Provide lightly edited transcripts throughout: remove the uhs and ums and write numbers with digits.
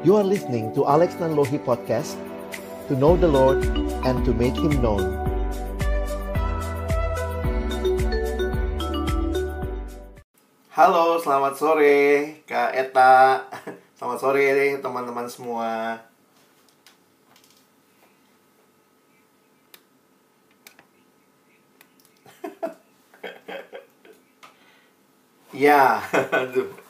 You are listening to Alex Nanlohi Podcast, to know the Lord and to make Him known. Halo, selamat sore Kak Eta. Selamat sore teman-teman semua. Ya, aduh.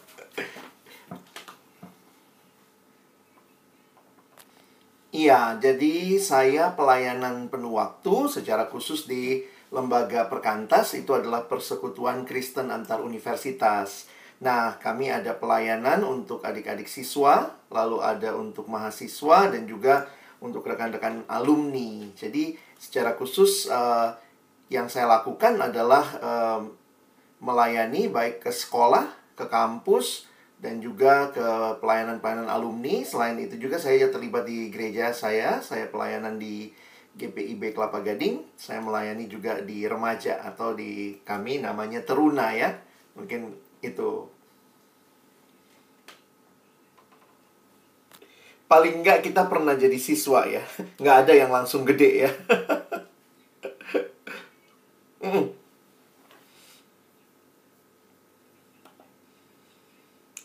Iya, jadi saya pelayanan penuh waktu secara khusus di Lembaga Perkantas. Itu adalah Persekutuan Kristen Antar Universitas. Nah, kami ada pelayanan untuk adik-adik siswa, lalu ada untuk mahasiswa, dan juga untuk rekan-rekan alumni. Jadi, secara khusus yang saya lakukan adalah melayani baik ke sekolah, ke kampus, dan juga ke pelayanan-pelayanan alumni. Selain itu juga saya terlibat di gereja saya pelayanan di GPIB Kelapa Gading. Saya melayani juga di remaja atau di kami namanya Teruna ya. Mungkin itu. Paling enggak kita pernah jadi siswa ya. Nggak ada yang langsung gede ya.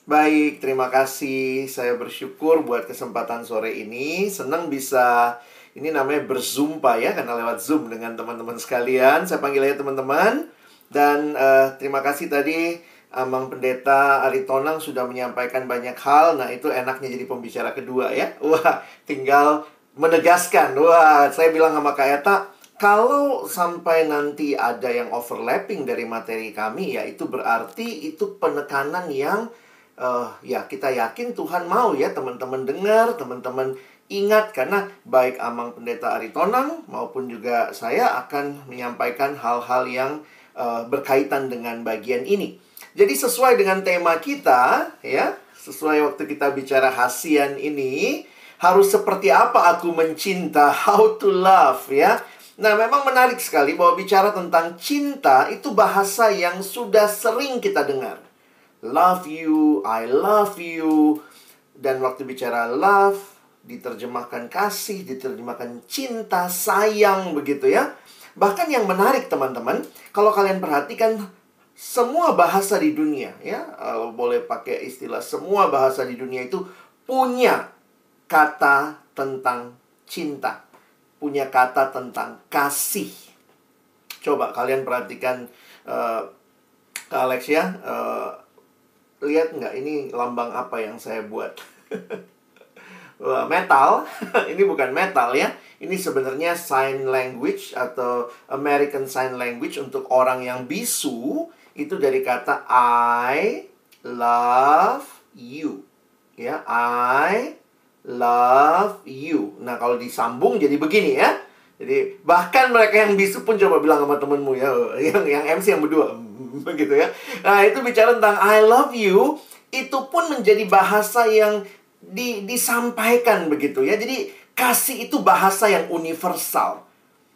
Baik, terima kasih. Saya bersyukur buat kesempatan sore ini. Senang bisa, ini namanya berzumpa ya, karena lewat Zoom dengan teman-teman sekalian. Saya panggil aja teman-teman. Dan terima kasih tadi Amang Pendeta Aritonang sudah menyampaikan banyak hal. Nah, itu enaknya jadi pembicara kedua ya. Wah, tinggal menegaskan. Wah, saya bilang sama Kak Eta, kalau sampai nanti ada yang overlapping dari materi kami, ya itu berarti itu penekanan yang ya kita yakin Tuhan mau ya teman-teman dengar, teman-teman ingat. Karena baik Amang Pendeta Aritonang maupun juga saya akan menyampaikan hal-hal yang berkaitan dengan bagian ini. Jadi sesuai dengan tema kita ya, sesuai waktu kita bicara hasian ini, harus seperti apa aku mencinta, how to love ya. Nah, memang menarik sekali bahwa bicara tentang cinta itu bahasa yang sudah sering kita dengar. Love you, I love you. Dan waktu bicara love, diterjemahkan kasih, diterjemahkan cinta, sayang, begitu ya. Bahkan yang menarik teman-teman, kalau kalian perhatikan semua bahasa di dunia ya, boleh pakai istilah semua bahasa di dunia itu punya kata tentang cinta, punya kata tentang kasih. Coba kalian perhatikan Kak Alex ya, lihat nggak ini lambang apa yang saya buat? Metal. Ini bukan metal ya. Ini sebenarnya sign language atau American Sign Language untuk orang yang bisu. Itu dari kata I love you. Ya, I love you. Nah, kalau disambung jadi begini ya. Jadi bahkan mereka yang bisu pun coba bilang sama temenmu ya, yang MC yang berdua begitu ya. Nah, itu bicara tentang I love you, itu pun menjadi bahasa yang disampaikan begitu ya. Jadi kasih itu bahasa yang universal.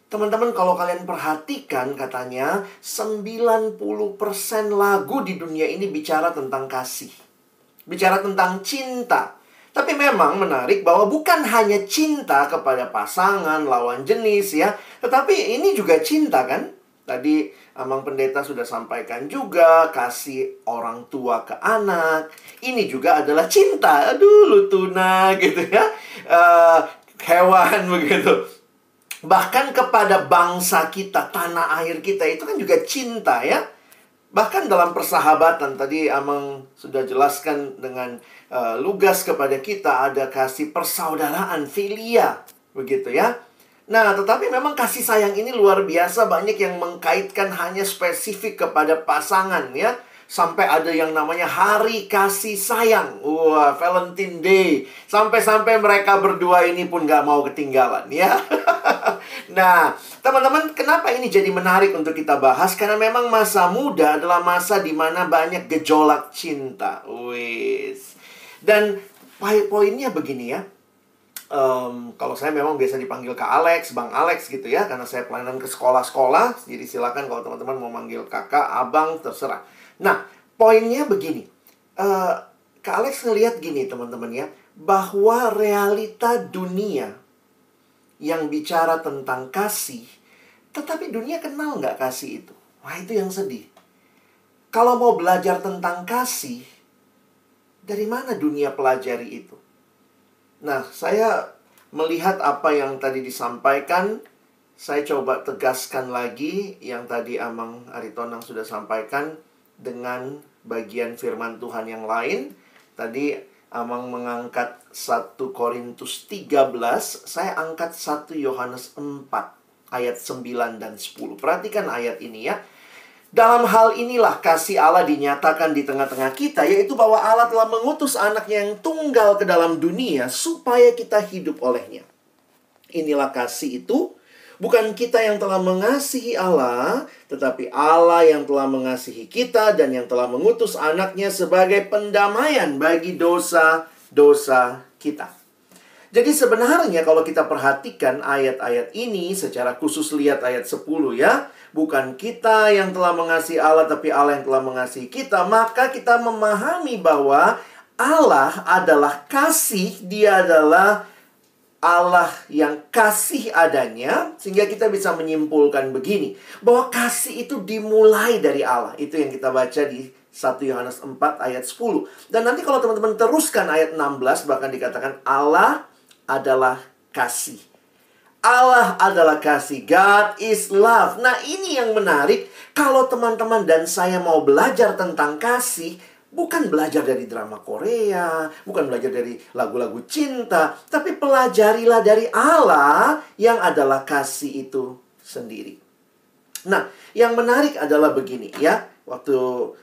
Teman-teman, kalau kalian perhatikan katanya 90% lagu di dunia ini bicara tentang kasih. Bicara tentang cinta. Tapi memang menarik bahwa bukan hanya cinta kepada pasangan, lawan jenis ya. Tetapi ini juga cinta kan? Tadi Amang Pendeta sudah sampaikan juga, kasih orang tua ke anak. Ini juga adalah cinta. Aduh, lu tuna gitu ya. Hewan begitu. Bahkan kepada bangsa kita, tanah air kita, itu kan juga cinta ya. Bahkan dalam persahabatan, tadi Amang sudah jelaskan dengan lugas kepada kita, ada kasih persaudaraan, filia, begitu ya. Nah, tetapi memang kasih sayang ini luar biasa, banyak yang mengkaitkan hanya spesifik kepada pasangan ya. Sampai ada yang namanya Hari Kasih Sayang. Wah, Valentine Day. Sampai-sampai mereka berdua ini pun gak mau ketinggalan ya. Nah, teman-teman, kenapa ini jadi menarik untuk kita bahas? Karena memang masa muda adalah masa di mana banyak gejolak cinta. Wis. Dan poinnya begini ya. Kalau saya memang biasa dipanggil Kak Alex, Bang Alex gitu ya. Karena saya pelayanan ke sekolah-sekolah. Jadi silakan kalau teman-teman mau manggil kakak, abang, terserah. Nah, poinnya begini. Kak Alex ngelihat gini teman-teman ya. bahwa realita dunia yang bicara tentang kasih, tetapi dunia kenal nggak kasih itu? Wah, itu yang sedih. Kalau mau belajar tentang kasih, dari mana dunia pelajari itu? Nah, saya melihat apa yang tadi disampaikan, saya coba tegaskan lagi yang tadi Amang Aritonang sudah sampaikan dengan bagian firman Tuhan yang lain. Tadi Amang mengangkat 1 Korintus 13, saya angkat 1 Yohanes 4 ayat 9 dan 10. Perhatikan ayat ini ya. Dalam hal inilah kasih Allah dinyatakan di tengah-tengah kita, yaitu bahwa Allah telah mengutus anaknya yang tunggal ke dalam dunia supaya kita hidup olehnya. Inilah kasih itu, bukan kita yang telah mengasihi Allah, tetapi Allah yang telah mengasihi kita dan yang telah mengutus anaknya sebagai pendamaian bagi dosa-dosa kita. Jadi sebenarnya kalau kita perhatikan ayat-ayat ini, secara khusus lihat ayat 10 ya. Bukan kita yang telah mengasihi Allah, tapi Allah yang telah mengasihi kita. Maka kita memahami bahwa Allah adalah kasih. Dia adalah Allah yang kasih adanya. Sehingga kita bisa menyimpulkan begini, bahwa kasih itu dimulai dari Allah. Itu yang kita baca di 1 Yohanes 4 ayat 10. Dan nanti kalau teman-teman teruskan ayat 16, bahkan dikatakan Allah adalah kasih. Allah adalah kasih. God is love. Nah, ini yang menarik. Kalau teman-teman dan saya mau belajar tentang kasih, bukan belajar dari drama Korea, bukan belajar dari lagu-lagu cinta, tapi pelajarilah dari Allah yang adalah kasih itu sendiri. Nah, yang menarik adalah begini ya. Waktu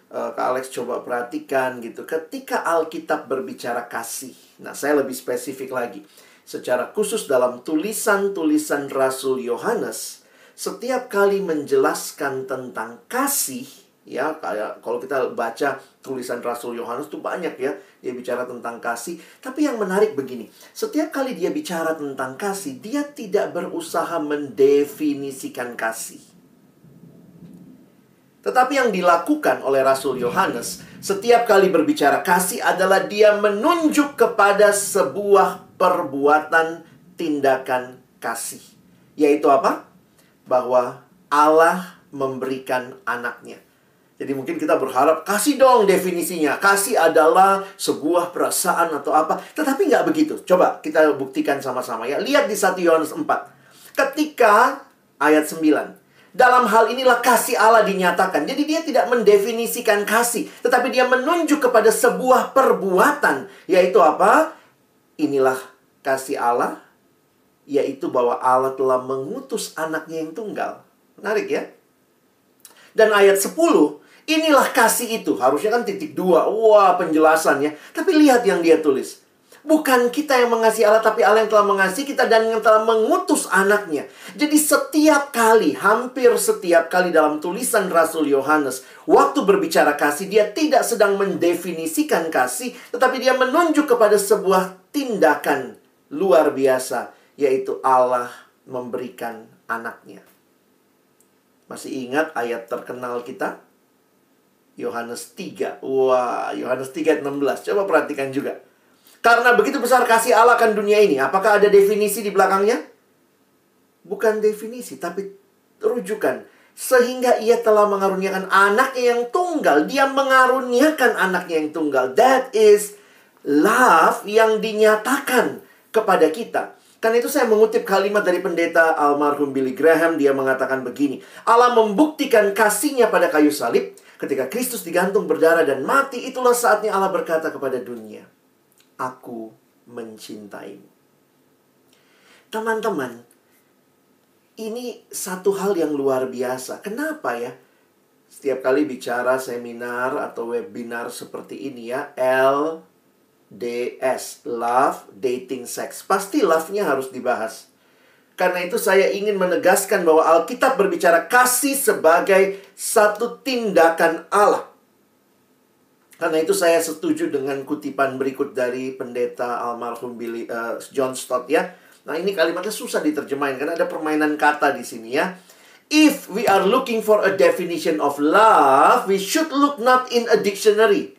Kak Alex coba perhatikan gitu, ketika Alkitab berbicara kasih. Nah, saya lebih spesifik lagi. Secara khusus dalam tulisan-tulisan Rasul Yohanes, setiap kali menjelaskan tentang kasih, ya, kayak kalau kita baca tulisan Rasul Yohanes itu banyak ya, dia bicara tentang kasih. Tapi yang menarik begini, setiap kali dia bicara tentang kasih, dia tidak berusaha mendefinisikan kasih. Tetapi yang dilakukan oleh Rasul Yohanes, setiap kali berbicara kasih adalah dia menunjuk kepada sebuah perbuatan tindakan kasih. Yaitu apa? Bahwa Allah memberikan anaknya. Jadi mungkin kita berharap, kasih dong definisinya. Kasih adalah sebuah perasaan atau apa. Tetapi nggak begitu. Coba kita buktikan sama-sama ya. Lihat di 1 Yohanes 4. Ketika ayat 9. Dalam hal inilah kasih Allah dinyatakan. Jadi dia tidak mendefinisikan kasih. Tetapi dia menunjuk kepada sebuah perbuatan. Yaitu apa? Inilah kasih Allah, yaitu bahwa Allah telah mengutus anaknya yang tunggal. Menarik ya? Dan ayat 10, inilah kasih itu. Harusnya kan titik 2. Wah, penjelasannya. Tapi lihat yang dia tulis. Bukan kita yang mengasihi Allah, tapi Allah yang telah mengasihi kita dan yang telah mengutus anaknya. Jadi setiap kali, hampir setiap kali dalam tulisan Rasul Yohanes, waktu berbicara kasih, dia tidak sedang mendefinisikan kasih, tetapi dia menunjuk kepada sebuah tindakan luar biasa, yaitu Allah memberikan anaknya. Masih ingat ayat terkenal kita? Yohanes 3. Wah, Yohanes 3 ayat 16. Coba perhatikan juga. Karena begitu besar kasih Allah akan dunia ini. Apakah ada definisi di belakangnya? Bukan definisi, tapi rujukan. Sehingga ia telah mengaruniakan anaknya yang tunggal. Dia mengaruniakan anaknya yang tunggal. That is love yang dinyatakan kepada kita. Karena itu saya mengutip kalimat dari pendeta almarhum Billy Graham. Dia mengatakan begini. Allah membuktikan kasihnya pada kayu salib. Ketika Kristus digantung berdarah dan mati, itulah saatnya Allah berkata kepada dunia, aku mencintaimu. Teman-teman, ini satu hal yang luar biasa. Kenapa ya? Setiap kali bicara seminar atau webinar seperti ini ya, LDS, Love, Dating, Sex. Pasti love-nya harus dibahas. Karena itu saya ingin menegaskan bahwa Alkitab berbicara kasih sebagai satu tindakan Allah. Karena itu saya setuju dengan kutipan berikut dari pendeta almarhum John Stott ya. Nah, ini kalimatnya susah diterjemahin karena ada permainan kata di sini ya. If we are looking for a definition of love, we should look not in a dictionary,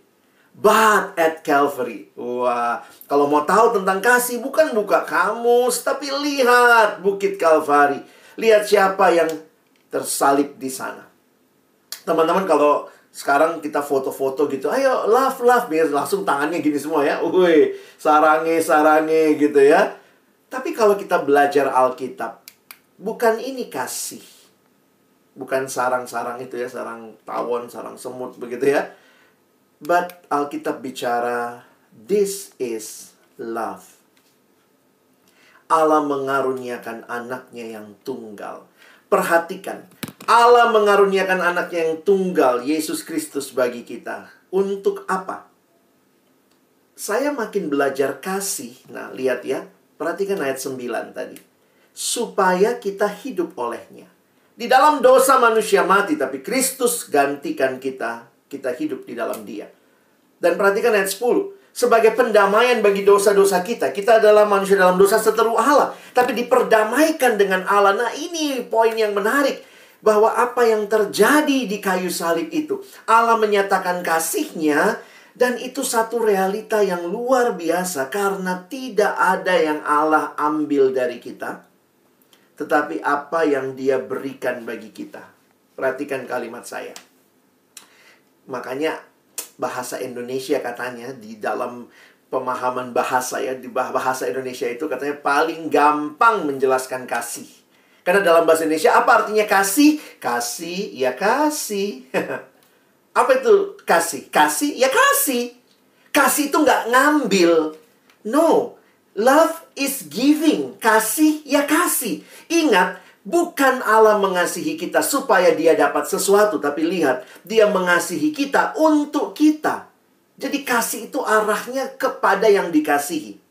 but at Calvary. Wah, kalau mau tahu tentang kasih, bukan buka kamus, tapi lihat Bukit Kalvari. Lihat siapa yang tersalib di sana. Teman-teman, kalau sekarang kita foto-foto gitu, ayo love, love, biar langsung tangannya gini semua ya. Wih, sarange, sarange gitu ya. Tapi kalau kita belajar Alkitab, bukan ini kasih. Bukan sarang-sarang itu ya, sarang tawon, sarang semut begitu ya. But Alkitab bicara, this is love. Allah mengaruniakan anaknya yang tunggal. Perhatikan, Allah mengaruniakan anaknya yang tunggal, Yesus Kristus bagi kita. Untuk apa? Saya makin belajar kasih. Nah, lihat ya. Perhatikan ayat 9 tadi. Supaya kita hidup olehnya. Di dalam dosa manusia mati, tapi Kristus gantikan kita. Kita hidup di dalam Dia. Dan perhatikan ayat 10. Sebagai pendamaian bagi dosa-dosa kita. Kita adalah manusia dalam dosa seteru Allah. Tapi diperdamaikan dengan Allah. Nah, ini poin yang menarik. Bahwa apa yang terjadi di kayu salib itu. Allah menyatakan kasih-Nya. Dan itu satu realita yang luar biasa. Karena tidak ada yang Allah ambil dari kita. Tetapi apa yang Dia berikan bagi kita. Perhatikan kalimat saya. Makanya bahasa Indonesia katanya di dalam pemahaman bahasa ya, di bahasa Indonesia itu katanya paling gampang menjelaskan kasih. Karena dalam bahasa Indonesia apa artinya kasih? Kasih ya kasih. Apa itu kasih? Kasih ya kasih. Kasih itu nggak ngambil. No. Love is giving. Kasih ya kasih. Ingat, bukan Allah mengasihi kita supaya Dia dapat sesuatu. Tapi lihat, Dia mengasihi kita untuk kita. Jadi kasih itu arahnya kepada yang dikasihi.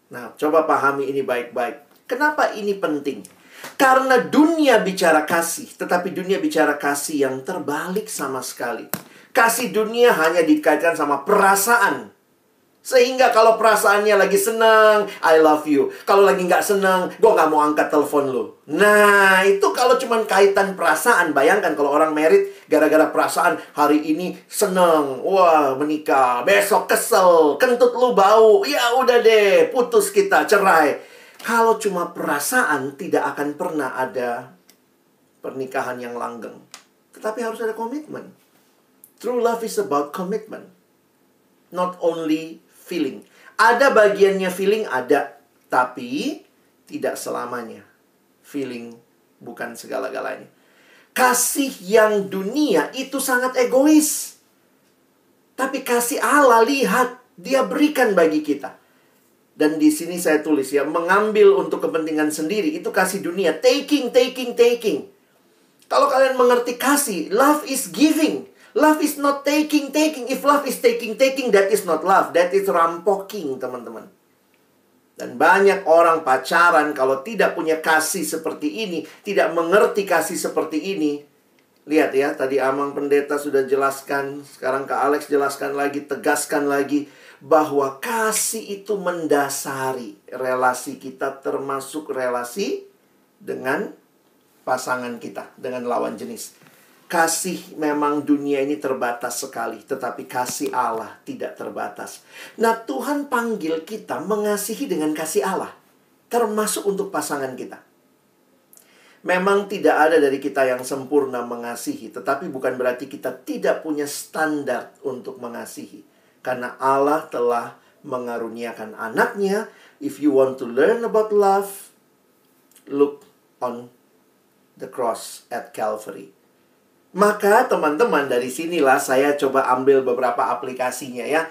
Nah, coba pahami ini baik-baik. Kenapa ini penting? Karena dunia bicara kasih, tetapi dunia bicara kasih yang terbalik sama sekali. Kasih dunia hanya dikaitkan sama perasaan. Sehingga kalau perasaannya lagi senang, I love you. Kalau lagi nggak senang, gue nggak mau angkat telepon lo. Nah, itu kalau cuma kaitan perasaan. Bayangkan kalau orang married, gara-gara perasaan, hari ini senang. Wah, menikah. Besok kesel. Kentut lu bau. Ya udah deh, putus kita, cerai. Kalau cuma perasaan, tidak akan pernah ada pernikahan yang langgeng. Tetapi harus ada komitmen. True love is about commitment. Not only feeling. Ada bagiannya feeling, ada. Tapi tidak selamanya. Feeling bukan segala-galanya. Kasih yang dunia itu sangat egois. Tapi kasih Allah, lihat, Dia berikan bagi kita. Dan di sini saya tulis ya, mengambil untuk kepentingan sendiri, itu kasih dunia. Taking, taking, taking. Kalau kalian mengerti kasih, love is giving. Love is not taking, taking. If love is taking, taking, that is not love. That is rampoking, teman-teman. Dan banyak orang pacaran kalau tidak punya kasih seperti ini, tidak mengerti kasih seperti ini. Lihat ya, tadi Amang Pendeta sudah jelaskan, sekarang Kak Alex jelaskan lagi, tegaskan lagi, bahwa kasih itu mendasari relasi kita, termasuk relasi dengan pasangan kita, dengan lawan jenis. Kasih memang dunia ini terbatas sekali, tetapi kasih Allah tidak terbatas. Nah, Tuhan panggil kita mengasihi dengan kasih Allah, termasuk untuk pasangan kita. Memang tidak ada dari kita yang sempurna mengasihi, tetapi bukan berarti kita tidak punya standar untuk mengasihi. Karena Allah telah mengaruniakan anaknya. If you want to learn about love, look on the cross at Calvary. Maka teman-teman, dari sinilah saya coba ambil beberapa aplikasinya ya.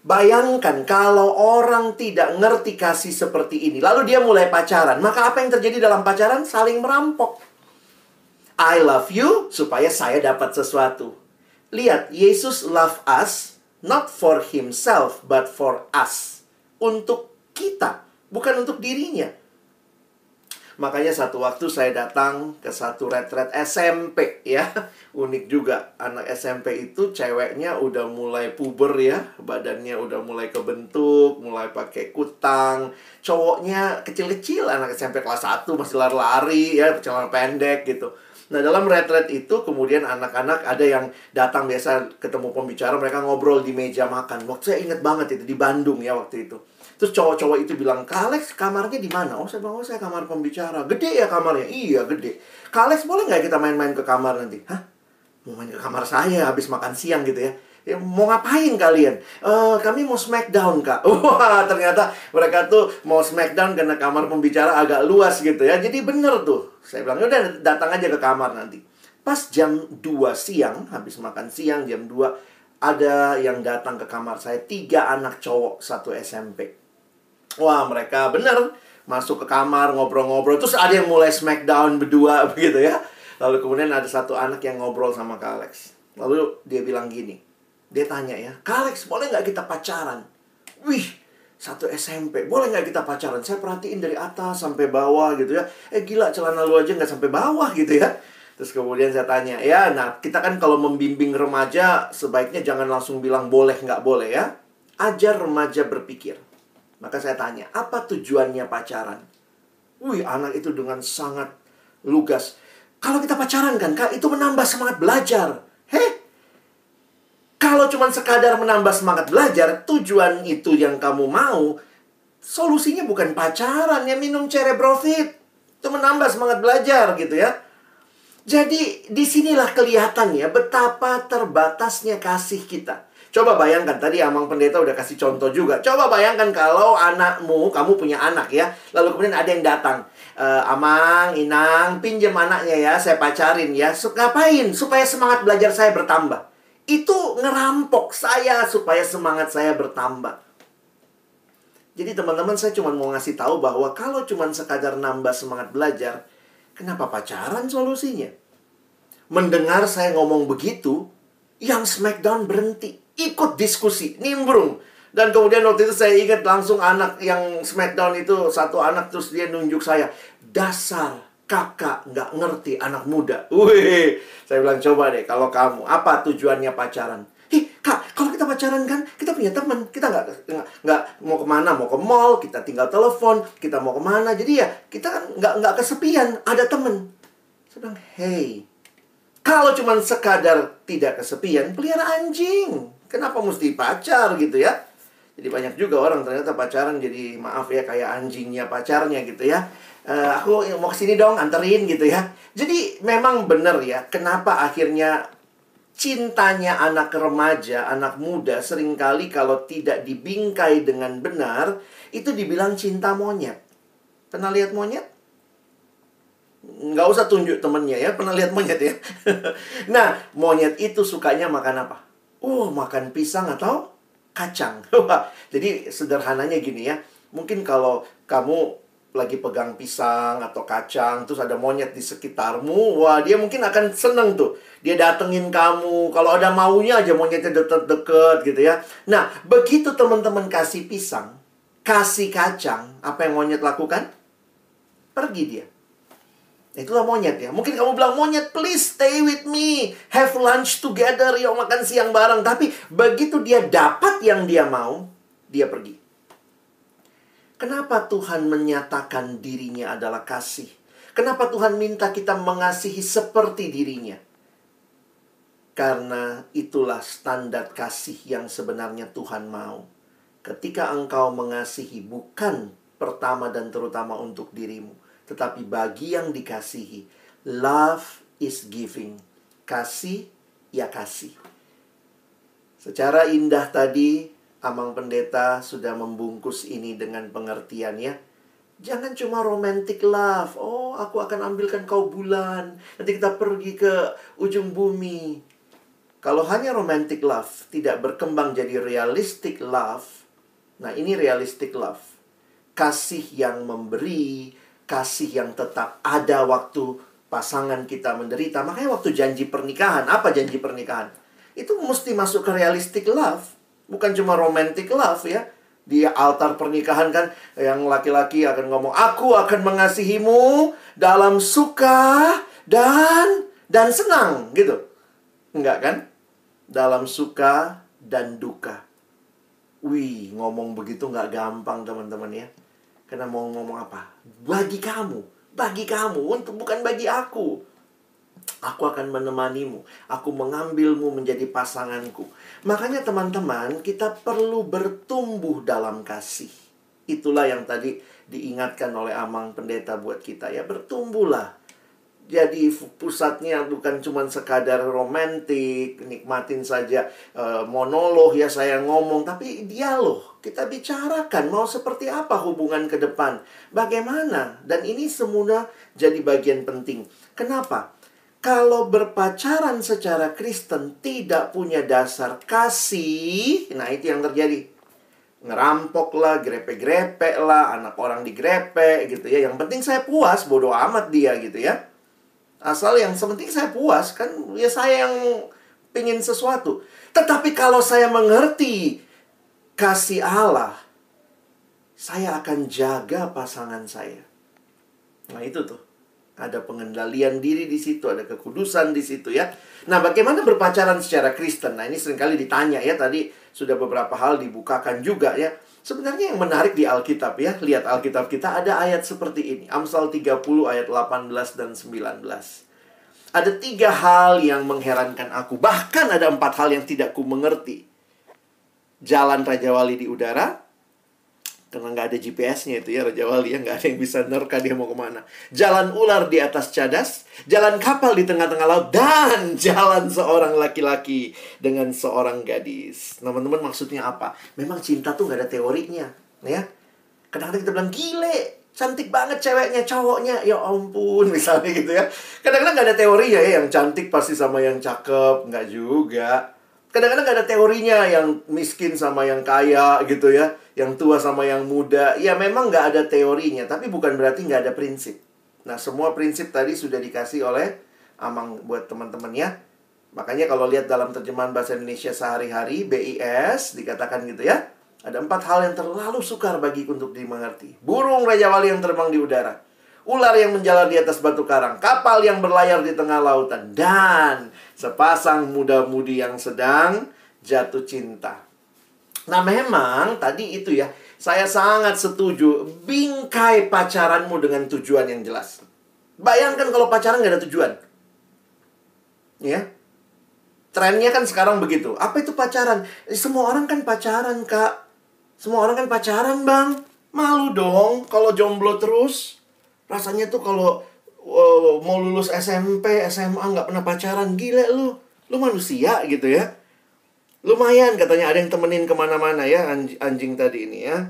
Bayangkan kalau orang tidak ngerti kasih seperti ini, lalu dia mulai pacaran, maka apa yang terjadi dalam pacaran? Saling merampok. I love you supaya saya dapat sesuatu. Lihat, Yesus love us not for himself but for us. Untuk kita, bukan untuk dirinya. Makanya satu waktu saya datang ke satu retret SMP ya. Unik juga, anak SMP itu ceweknya udah mulai puber ya. Badannya udah mulai kebentuk, mulai pakai kutang. Cowoknya kecil-kecil, anak SMP kelas 1 masih lari-lari ya, celana pendek gitu. Nah, dalam retret itu kemudian anak-anak ada yang datang biasa ketemu pembicara, mereka ngobrol di meja makan. Waktu saya ingat banget itu di Bandung ya waktu itu. Terus cowok-cowok itu bilang, "Kak Alex, kamarnya di mana?" Oh, saya bilang, "Oh, saya kamar pembicara." "Gede ya kamarnya?" "Iya, gede." "Kak Alex, boleh nggak kita main-main ke kamar nanti?" "Hah? Mau main ke kamar saya habis makan siang gitu ya?" "Ya, mau ngapain kalian?" Kami mau smackdown, Kak." Wah, ternyata mereka tuh mau smackdown karena kamar pembicara agak luas gitu ya. Jadi bener tuh. Saya bilang, "Udah datang aja ke kamar nanti." Pas jam 2 siang, habis makan siang jam 2, ada yang datang ke kamar saya. 3 anak cowok, 1 SMP. Wah, mereka bener masuk ke kamar, ngobrol-ngobrol. Terus ada yang mulai smackdown berdua begitu ya. Lalu kemudian ada satu anak yang ngobrol sama Kak Alex. Lalu dia bilang gini. Dia tanya ya, "Kak Alex, boleh nggak kita pacaran?" Wih, 1 SMP. "Boleh nggak kita pacaran?" Saya perhatiin dari atas sampai bawah gitu ya. Gila, celana lu aja nggak sampai bawah gitu ya. Terus kemudian saya tanya, ya, nah kita kan kalau membimbing remaja, sebaiknya jangan langsung bilang boleh nggak boleh ya. Ajar remaja berpikir. Maka saya tanya, apa tujuannya pacaran? Wih, anak itu dengan sangat lugas. "Kalau kita pacaran kan, Kak, itu menambah semangat belajar." Heh, kalau cuma sekadar menambah semangat belajar, tujuan itu yang kamu mau, solusinya bukan pacaran, ya minum cerebrofit. Itu menambah semangat belajar gitu ya. Jadi, disinilah kelihatan ya betapa terbatasnya kasih kita. Coba bayangkan, tadi Amang Pendeta udah kasih contoh juga. Coba bayangkan kalau anakmu, kamu punya anak ya. Lalu kemudian ada yang datang. "Amang, Inang, pinjam anaknya ya, saya pacarin ya." Ngapain? Supaya semangat belajar saya bertambah. Itu ngerampok saya supaya semangat saya bertambah. Jadi teman-teman, saya cuma mau ngasih tahu bahwa kalau cuma sekadar nambah semangat belajar, kenapa pacaran solusinya? Mendengar saya ngomong begitu, yang smackdown berhenti. Ikut diskusi, nimbrung. Dan kemudian waktu itu saya ingat langsung anak yang smackdown itu, satu anak terus dia nunjuk saya. "Dasar kakak nggak ngerti anak muda." Wih, saya bilang, "Coba deh kalau kamu, apa tujuannya pacaran?" "Kak, kalau kita pacaran kan, kita punya teman. Kita nggak mau kemana, mau ke mall, kita tinggal telepon, kita mau kemana. Jadi ya, kita kan nggak kesepian, ada teman." Saya bilang, "Hey, kalau cuma sekadar tidak kesepian, pelihara anjing. Kenapa mesti pacar gitu ya?" Jadi banyak juga orang ternyata pacaran jadi, maaf ya, kayak anjingnya pacarnya gitu ya. "Aku mau kesini dong, anterin," gitu ya. Jadi memang benar ya, kenapa akhirnya cintanya anak remaja, anak muda, seringkali kalau tidak dibingkai dengan benar, itu dibilang cinta monyet. Pernah lihat monyet? Nggak usah tunjuk temennya ya, pernah lihat monyet ya. Nah, monyet itu sukanya makan apa? Makan pisang atau kacang. Jadi sederhananya gini ya, mungkin kalau kamu lagi pegang pisang atau kacang, terus ada monyet di sekitarmu, wah, dia mungkin akan seneng tuh. Dia datengin kamu, kalau ada maunya aja monyetnya deket-deket gitu ya. Nah, begitu teman-teman kasih pisang, kasih kacang, apa yang monyet lakukan? Pergi dia. Itulah monyet ya. Mungkin kamu bilang, "Monyet, please stay with me. Have lunch together. Yuk makan siang bareng." Tapi begitu dia dapat yang dia mau, dia pergi. Kenapa Tuhan menyatakan dirinya adalah kasih? Kenapa Tuhan minta kita mengasihi seperti dirinya? Karena itulah standar kasih yang sebenarnya Tuhan mau. Ketika engkau mengasihi bukan pertama dan terutama untuk dirimu, tetapi bagi yang dikasihi. Love is giving. Kasih, ya kasih. Secara indah tadi, Amang Pendeta sudah membungkus ini dengan pengertiannya. Jangan cuma romantic love. "Oh, aku akan ambilkan kau bulan. Nanti kita pergi ke ujung bumi." Kalau hanya romantic love, tidak berkembang jadi realistic love. Nah, ini realistic love. Kasih yang memberi, kasih yang tetap ada waktu pasangan kita menderita. Makanya waktu janji pernikahan, apa janji pernikahan? Itu mesti masuk ke realistic love. Bukan cuma romantic love ya. Di altar pernikahan kan, yang laki-laki akan ngomong, "Aku akan mengasihimu dalam suka dan senang." Gitu. Enggak kan? Dalam suka dan duka. Wih, ngomong begitu nggak gampang teman-teman ya. Karena mau ngomong apa? Bagi kamu, bukan bagi aku. Aku akan menemanimu. Aku mengambilmu menjadi pasanganku. Makanya teman-teman, kita perlu bertumbuh dalam kasih. Itulah yang tadi diingatkan oleh Amang Pendeta buat kita ya. Bertumbuhlah. Jadi pusatnya bukan cuma sekadar romantik, nikmatin saja monolog ya saya ngomong, tapi dialog. Kita bicarakan mau seperti apa hubungan ke depan, bagaimana, dan ini semua jadi bagian penting. Kenapa? Kalau berpacaran secara Kristen tidak punya dasar kasih, nah itu yang terjadi. Ngerampok lah, grepe-grepe lah, anak orang digrepe gitu ya. Yang penting saya puas, bodo amat dia gitu ya. Asal yang sepenting saya puas, kan ya saya yang pingin sesuatu. Tetapi kalau saya mengerti kasih Allah, saya akan jaga pasangan saya. Nah itu tuh, ada pengendalian diri di situ, ada kekudusan di situ ya. Nah bagaimana berpacaran secara Kristen? Nah ini seringkali ditanya ya, tadi sudah beberapa hal dibukakan juga ya. Sebenarnya yang menarik di Alkitab ya, lihat Alkitab kita ada ayat seperti ini. Amsal 30 ayat 18 dan 19. Ada 3 hal yang mengherankan aku. Bahkan ada 4 hal yang tidak ku mengerti. Jalan Raja Wali di udara. Karena nggak ada GPS-nya itu ya Raja Wali ya. Nggak ada yang bisa nerka dia mau kemana. Jalan ular di atas cadas. Jalan kapal di tengah-tengah laut. Dan jalan seorang laki-laki dengan seorang gadis. Nah teman-teman maksudnya apa? Memang cinta tuh nggak ada teorinya ya. Kadang-kadang kita bilang gile, cantik banget ceweknya, cowoknya, ya ampun misalnya gitu ya. Kadang-kadang nggak ada teorinya ya, yang cantik pasti sama yang cakep, nggak juga. Kadang-kadang nggak ada teorinya, yang miskin sama yang kaya gitu ya, yang tua sama yang muda. Ya memang nggak ada teorinya, tapi bukan berarti nggak ada prinsip. Nah semua prinsip tadi sudah dikasih oleh Amang buat teman-teman ya. Makanya kalau lihat dalam terjemahan bahasa Indonesia sehari-hari, BIS, dikatakan gitu ya. Ada 4 hal yang terlalu sukar bagiku untuk dimengerti. Burung Raja Wali yang terbang di udara. Ular yang menjalar di atas batu karang. Kapal yang berlayar di tengah lautan. Dan sepasang muda-mudi yang sedang jatuh cinta. Nah memang tadi itu ya, saya sangat setuju. Bingkai pacaranmu dengan tujuan yang jelas. Bayangkan kalau pacaran gak ada tujuan. Ya. Trennya kan sekarang begitu. Apa itu pacaran? Semua orang kan pacaran, Kak. Semua orang kan pacaran, Bang. Malu dong kalau jomblo terus. Rasanya tuh kalau mau lulus SMP, SMA nggak pernah pacaran. Gila lu. Lu manusia gitu ya. Lumayan katanya ada yang temenin kemana-mana ya. Anjing tadi ini ya.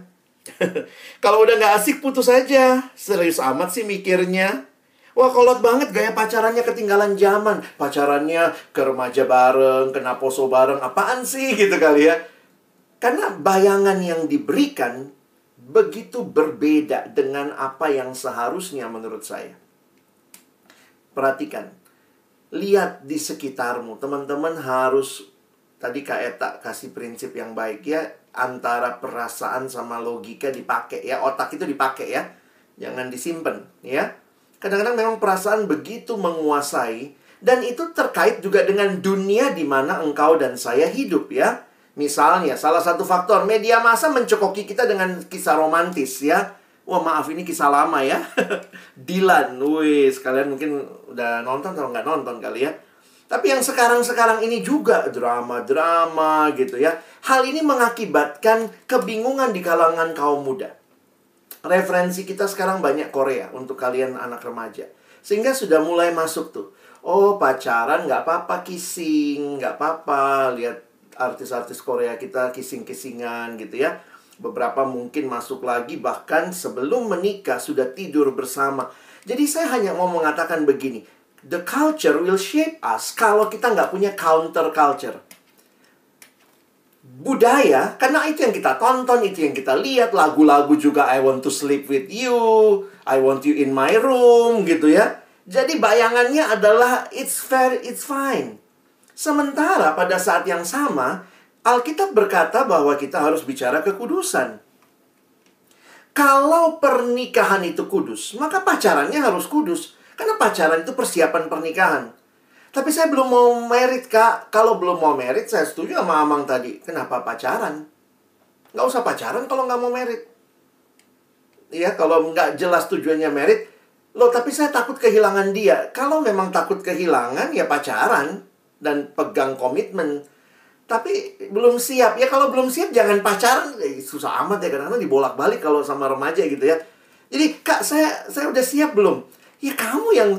Kalau udah nggak asik putus aja. Serius amat sih mikirnya. Wah kolot banget gaya pacarannya ketinggalan zaman. Pacarannya ke remaja bareng, ke Naposo bareng. Apaan sih gitu kali ya. Karena bayangan yang diberikan begitu berbeda dengan apa yang seharusnya menurut saya. Perhatikan. Lihat di sekitarmu. Teman-teman harus, tadi Kak Eta kasih prinsip yang baik ya. Antara perasaan sama logika dipakai ya. Otak itu dipakai ya. Jangan disimpan ya. Kadang-kadang memang perasaan begitu menguasai. Dan itu terkait juga dengan dunia di mana engkau dan saya hidup ya. Misalnya, salah satu faktor media massa mencokoki kita dengan kisah romantis ya. Wah maaf ini kisah lama ya. Dilan, wih sekalian mungkin udah nonton atau nggak nonton kali ya. Tapi yang sekarang-sekarang ini juga drama-drama gitu ya. Hal ini mengakibatkan kebingungan di kalangan kaum muda. Referensi kita sekarang banyak Korea untuk kalian anak remaja. Sehingga sudah mulai masuk tuh. Oh pacaran nggak apa-apa, kissing nggak apa-apa. Lihat artis-artis Korea kita kissing-kissingan gitu ya. Beberapa mungkin masuk lagi bahkan sebelum menikah sudah tidur bersama. Jadi saya hanya mau mengatakan begini. The culture will shape us kalau kita nggak punya counter culture. Budaya, karena itu yang kita tonton, itu yang kita lihat. Lagu-lagu juga I want to sleep with you, I want you in my room gitu ya. Jadi bayangannya adalah it's fair, it's fine. Sementara pada saat yang sama, Alkitab berkata bahwa kita harus bicara kekudusan. Kalau pernikahan itu kudus, maka pacarannya harus kudus. Karena pacaran itu persiapan pernikahan. Tapi saya belum mau merit, Kak. Kalau belum mau merit, saya setuju sama Amang tadi. Kenapa pacaran? Nggak usah pacaran kalau nggak mau merit. Ya, kalau nggak jelas tujuannya merit, Loh, tapi saya takut kehilangan dia. Kalau memang takut kehilangan, ya pacaran dan pegang komitmen. Tapi belum siap. Ya kalau belum siap, jangan pacaran. Susah amat ya, kadang-kadang dibolak-balik kalau sama remaja gitu ya. Jadi, Kak, saya udah siap belum? Ya kamu yang...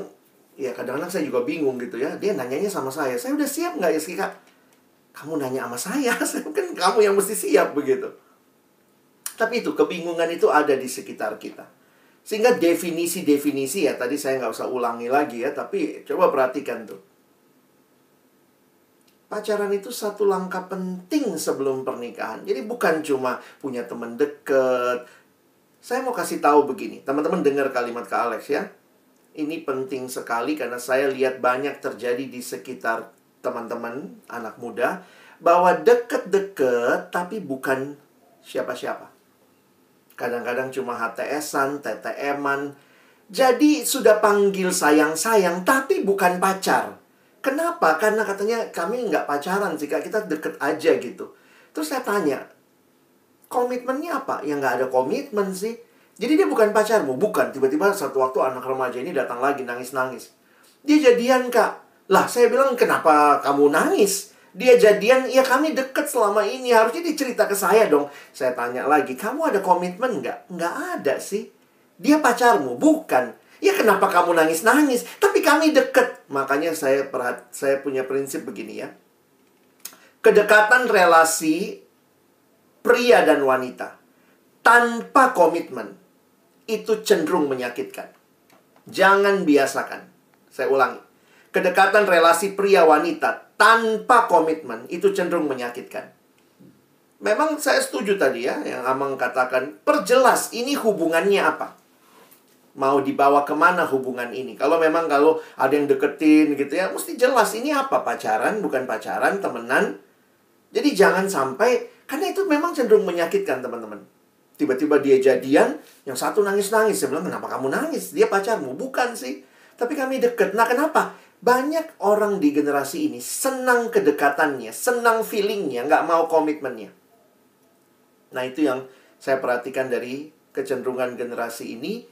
Ya kadang-kadang saya juga bingung gitu ya. Dia nanyanya sama saya udah siap nggak ya sih, Kak? Kamu nanya sama saya kan kamu yang mesti siap begitu. Tapi itu, kebingungan itu ada di sekitar kita. Sehingga definisi-definisi ya, tadi saya nggak usah ulangi lagi ya, tapi coba perhatikan tuh. Pacaran itu satu langkah penting sebelum pernikahan. Jadi bukan cuma punya teman deket. Saya mau kasih tahu begini, teman-teman dengar kalimat Kak Alex ya. Ini penting sekali karena saya lihat banyak terjadi di sekitar teman-teman, anak muda. Bahwa deket-deket tapi bukan siapa-siapa. Kadang-kadang cuma HTS-an, TTM-an. Jadi sudah panggil sayang-sayang, tapi bukan pacar. Kenapa? Karena katanya kami nggak pacaran sih, Kak. Kita deket aja gitu. Terus saya tanya, komitmennya apa? Ya nggak ada komitmen sih. Jadi dia bukan pacarmu? Bukan. Tiba-tiba satu waktu anak remaja ini datang lagi nangis-nangis. Dia jadian, Kak. Lah, saya bilang, kenapa kamu nangis? Dia jadian, ya kami deket selama ini. Harusnya dia cerita ke saya dong. Saya tanya lagi, kamu ada komitmen nggak? Nggak ada sih. Dia pacarmu? Bukan. Ya kenapa kamu nangis-nangis? Tapi kami deket. Makanya saya punya prinsip begini ya. Kedekatan relasi pria dan wanita tanpa komitmen itu cenderung menyakitkan. Jangan biasakan. Saya ulangi. Kedekatan relasi pria-wanita tanpa komitmen itu cenderung menyakitkan. Memang saya setuju tadi ya, yang Amang katakan, perjelas ini hubungannya apa. Mau dibawa kemana hubungan ini. Kalau ada yang deketin gitu ya, mesti jelas ini apa. Pacaran, bukan pacaran, temenan. Jadi jangan sampai, karena itu memang cenderung menyakitkan teman-teman. Tiba-tiba dia jadian, yang satu nangis-nangis. Saya bilang, kenapa kamu nangis? Dia pacarmu? Bukan sih. Tapi kami deket. Nah kenapa? Banyak orang di generasi ini senang kedekatannya, senang feelingnya, nggak mau komitmennya. Nah itu yang saya perhatikan dari kecenderungan generasi ini.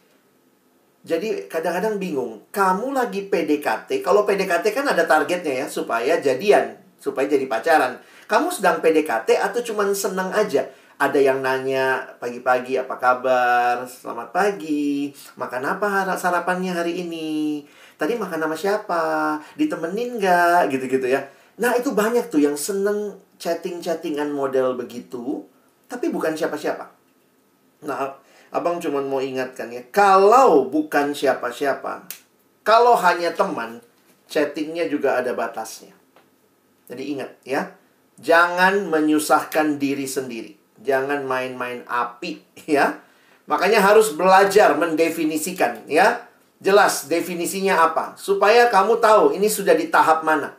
Jadi kadang-kadang bingung, kamu lagi PDKT, kalau PDKT kan ada targetnya ya, supaya jadian, supaya jadi pacaran. Kamu sedang PDKT atau cuma senang aja? Ada yang nanya pagi-pagi, apa kabar? Selamat pagi, makan apa sarapannya hari ini? Tadi makan sama siapa? Ditemenin nggak? Gitu-gitu ya. Nah itu banyak tuh yang seneng chatting-chattingan model begitu, tapi bukan siapa-siapa. Nah, Abang cuma mau ingatkan ya, kalau bukan siapa-siapa, kalau hanya teman, chattingnya juga ada batasnya. Jadi ingat ya, jangan menyusahkan diri sendiri. Jangan main-main api ya. Makanya harus belajar mendefinisikan ya. Jelas definisinya apa, supaya kamu tahu ini sudah di tahap mana.